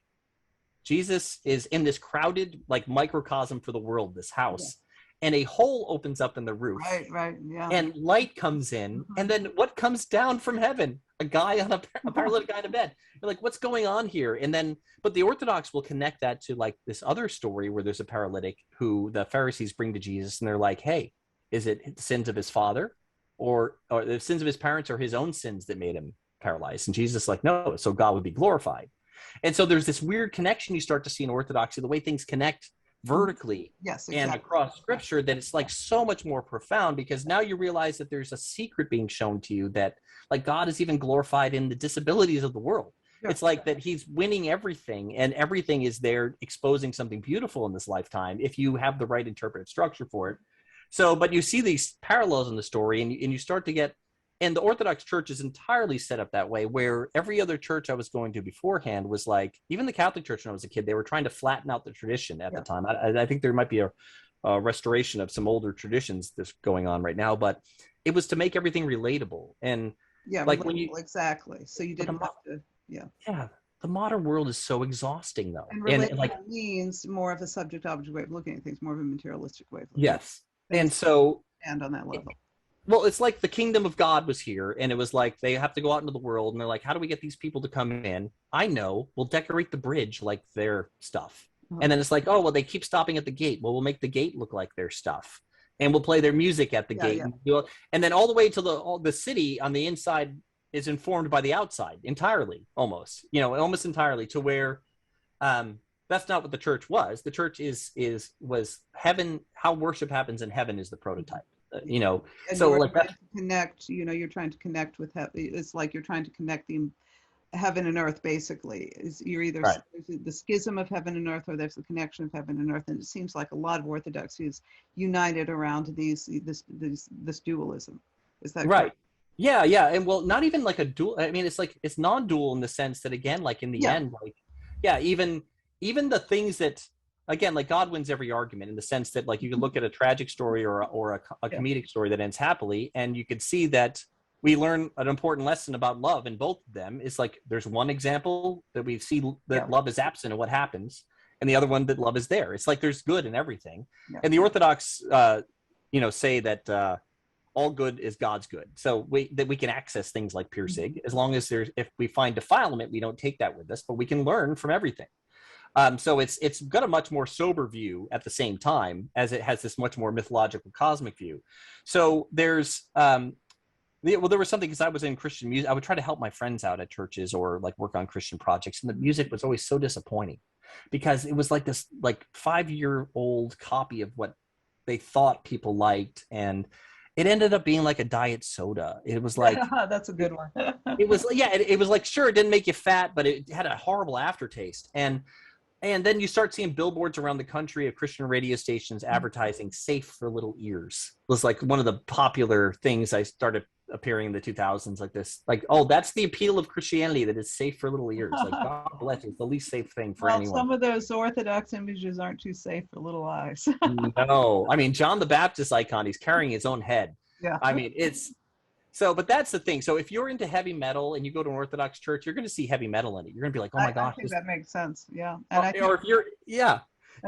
A: Jesus is in this crowded, like, microcosm for the world, this house, and a hole opens up in the roof.
B: Right, yeah.
A: And light comes in, and then what comes down from heaven? A guy on a paralytic guy in a bed. You're like, what's going on here? And then, but the Orthodox will connect that to like this other story where there's a paralytic who the Pharisees bring to Jesus, and they're like, hey, is it the sins of his father, or the sins of his parents, or his own sins that made him paralyzed? And Jesus is like, no, so God would be glorified. And so there's this weird connection you start to see in Orthodoxy, the way things connect vertically and across scripture, that it's like so much more profound, because now you realize that there's a secret being shown to you, that like God is even glorified in the disabilities of the world. It's like that he's winning everything, and everything is there exposing something beautiful in this lifetime if you have the right interpretive structure for it. So, but you see these parallels in the story, and you start to get, and the Orthodox Church is entirely set up that way, where every other church I was going to beforehand was like, even the Catholic Church when I was a kid, they were trying to flatten out the tradition at the time. I think there might be a restoration of some older traditions that's going on right now, but it was to make everything relatable. And like when you
B: exactly, so you didn't have to,
A: the modern world is so exhausting though.
B: And
A: And
B: relational
A: like,
B: means more of a subject-object way of looking at things, more of a materialistic way of looking at
A: yes. And
B: things.
A: so,
B: And on that level.
A: well, it's like the kingdom of God was here, and it was like they have to go out into the world, and they're like, how do we get these people to come in? I know, we'll decorate the bridge like their stuff. And then it's like, oh, well, they keep stopping at the gate. Well, we'll make the gate look like their stuff, and we'll play their music at the gate.
B: Yeah.
A: And then all the way to the city on the inside is informed by the outside entirely, almost, almost entirely, to where that's not what the church was. The church was heaven. How worship happens in heaven is the prototype.
B: And
A: so
B: you're
A: like
B: trying to connect, you're trying to connect with heaven. It's like you're trying to connect the heaven and earth, basically. You're either
A: right.
B: the schism of heaven and earth, or there's the connection of heaven and earth. And it seems like a lot of Orthodoxy is united around this dualism. Is that
A: right?
B: correct?
A: Yeah, yeah. And well, not even like a dual. I mean, it's like it's non-dual in the sense that, again, like in the end, like, yeah, even the things that, again, like God wins every argument, in the sense that, like, you can look at a tragic story or a comedic story that ends happily, and you could see that we learn an important lesson about love in both of them. It's like there's one example that we see that love is absent and what happens, and the other one that love is there. It's like there's good in everything. And the Orthodox say that all good is God's good, so that we can access things like Pirsig, as long as if we find defilement, we don't take that with us, but we can learn from everything. So it's got a much more sober view at the same time as it has this much more mythological cosmic view. So there's there was something, because I was in Christian music, I would try to help my friends out at churches or like work on Christian projects, and the music was always so disappointing, because it was like this like 5-year-old copy of what they thought people liked, and it ended up being like a diet soda. It was like
B: that's a good one.
A: it was it was like, sure, it didn't make you fat, but it had a horrible aftertaste. And then you start seeing billboards around the country of Christian radio stations advertising "safe for little ears." It was like one of the popular things. I started appearing in the 2000s like this, like, oh, that's the appeal of Christianity, that it's safe for little ears. Like, God bless you, it's the least safe thing for anyone.
B: Some of those Orthodox images aren't too safe for little eyes.
A: No, I mean, John the Baptist icon, he's carrying his own head.
B: Yeah.
A: I mean, it's so, but that's the thing. So if you're into heavy metal and you go to an Orthodox church, you're going to see heavy metal in it. You're going to be like, oh my gosh.
B: I think that makes sense. Yeah. And
A: or if you're, yeah.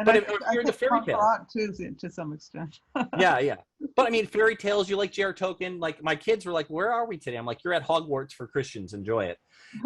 A: But if you're into fairy tales,
B: rock too, to some extent.
A: yeah. But I mean, fairy tales, you like J.R. Tolkien. Like, my kids were like, where are we today? I'm like, you're at Hogwarts for Christians. Enjoy it.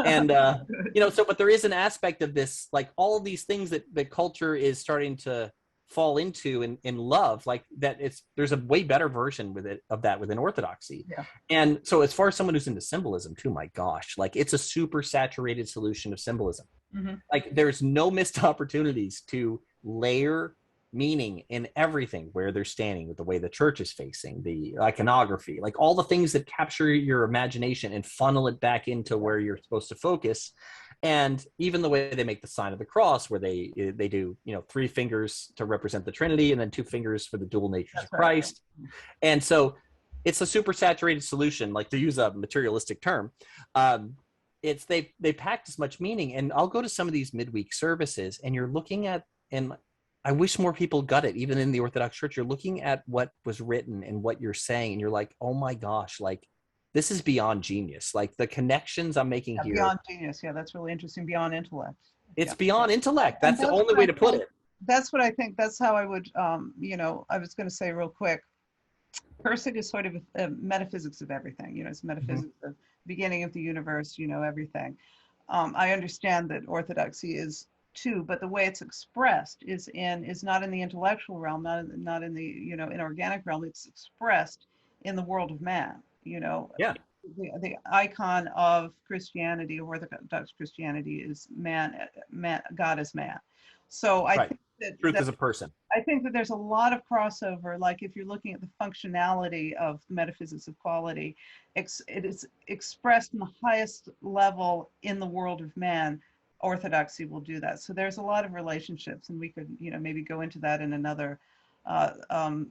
A: And, so, but there is an aspect of this, like all of these things that culture is starting to fall into in love, like that there's a way better version of that within Orthodoxy.
B: Yeah.
A: And so as far as someone who's into symbolism too, my gosh, like it's a super saturated solution of symbolism. Mm-hmm. Like there's no missed opportunities to layer meaning in everything, where they're standing, with the way the church is facing, the iconography, like all the things that capture your imagination and funnel it back into where you're supposed to focus. And even the way they make the sign of the cross, where they do 3 fingers to represent the Trinity, and then 2 fingers for the dual natures of Christ. Right. And so it's a super saturated solution, like to use a materialistic term. It's they packed as much meaning. And I'll go to some of these midweek services, and you're looking at, and I wish more people got it, even in the Orthodox Church, you're looking at what was written and what you're saying, and you're like, oh my gosh, like this is beyond genius. Like the connections I'm making here.
B: Beyond genius. Yeah, that's really interesting. Beyond intellect.
A: It's beyond intellect. That's the only way to put it.
B: That's what I think. That's how I would, I was going to say real quick, Pirsig is sort of a metaphysics of everything. It's metaphysics of the beginning of the universe, everything. I understand that Orthodoxy is too, but the way it's expressed is not in the intellectual realm, not in the, inorganic realm. It's expressed in the world of man. The icon of Christianity, of Orthodox Christianity, is man, God is man. So I think that
A: truth is a person.
B: I think that there's a lot of crossover. Like if you're looking at the functionality of metaphysics of quality, it is expressed in the highest level in the world of man. Orthodoxy will do that. So there's a lot of relationships, and we could, maybe go into that in another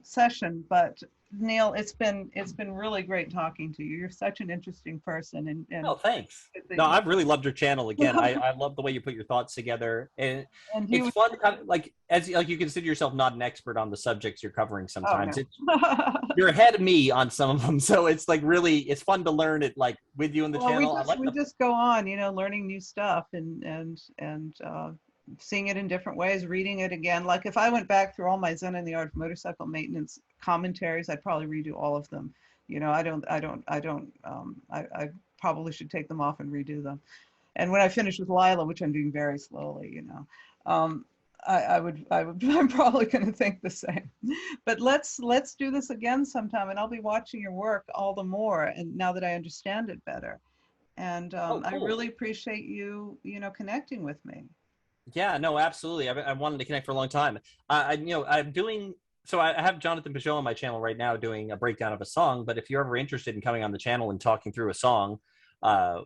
B: session. But Neil, it's been really great talking to you. You're such an interesting person,
A: Oh, thanks. No, I've really loved your channel. Again, I love the way you put your thoughts together, and
B: and
A: it's
B: you.
A: fun. Like as like you consider yourself not an expert on the subjects you're covering.
B: Oh
A: Sometimes it's
B: no.
A: you're ahead of me on some of them, so it's like really it's fun to learn it like with you in the
B: Well,
A: channel. I like
B: we
A: the
B: just go on, you know, learning new stuff and seeing it in different ways, reading it again. Like if I went back through all my Zen and the Art of Motorcycle Maintenance commentaries, I'd probably redo all of them. You know, I probably should take them off and redo them. And when I finish with Lila, which I'm doing very slowly, you know, um, I'm probably going to think the same. But let's do this again sometime, and I'll be watching your work all the more, and now that I understand it better. And
A: oh,
B: I
A: cool.
B: really appreciate you, you know, connecting with me.
A: Yeah, no, absolutely. I wanted to connect for a long time. I'm doing so. I have Jonathan Peugeot on my channel right now doing a breakdown of a song. But if you're ever interested in coming on the channel and talking through a song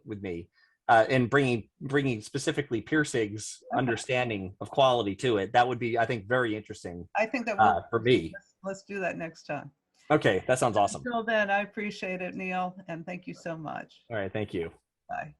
A: with me, and bringing specifically Pirsig's
B: Okay.
A: understanding of quality to it, that would be, I think, very interesting
B: I think that
A: for me.
B: let's do that next time.
A: Okay, that sounds awesome.
B: Until then, I appreciate it, Neil, and thank you so much.
A: All right, thank you.
B: Bye.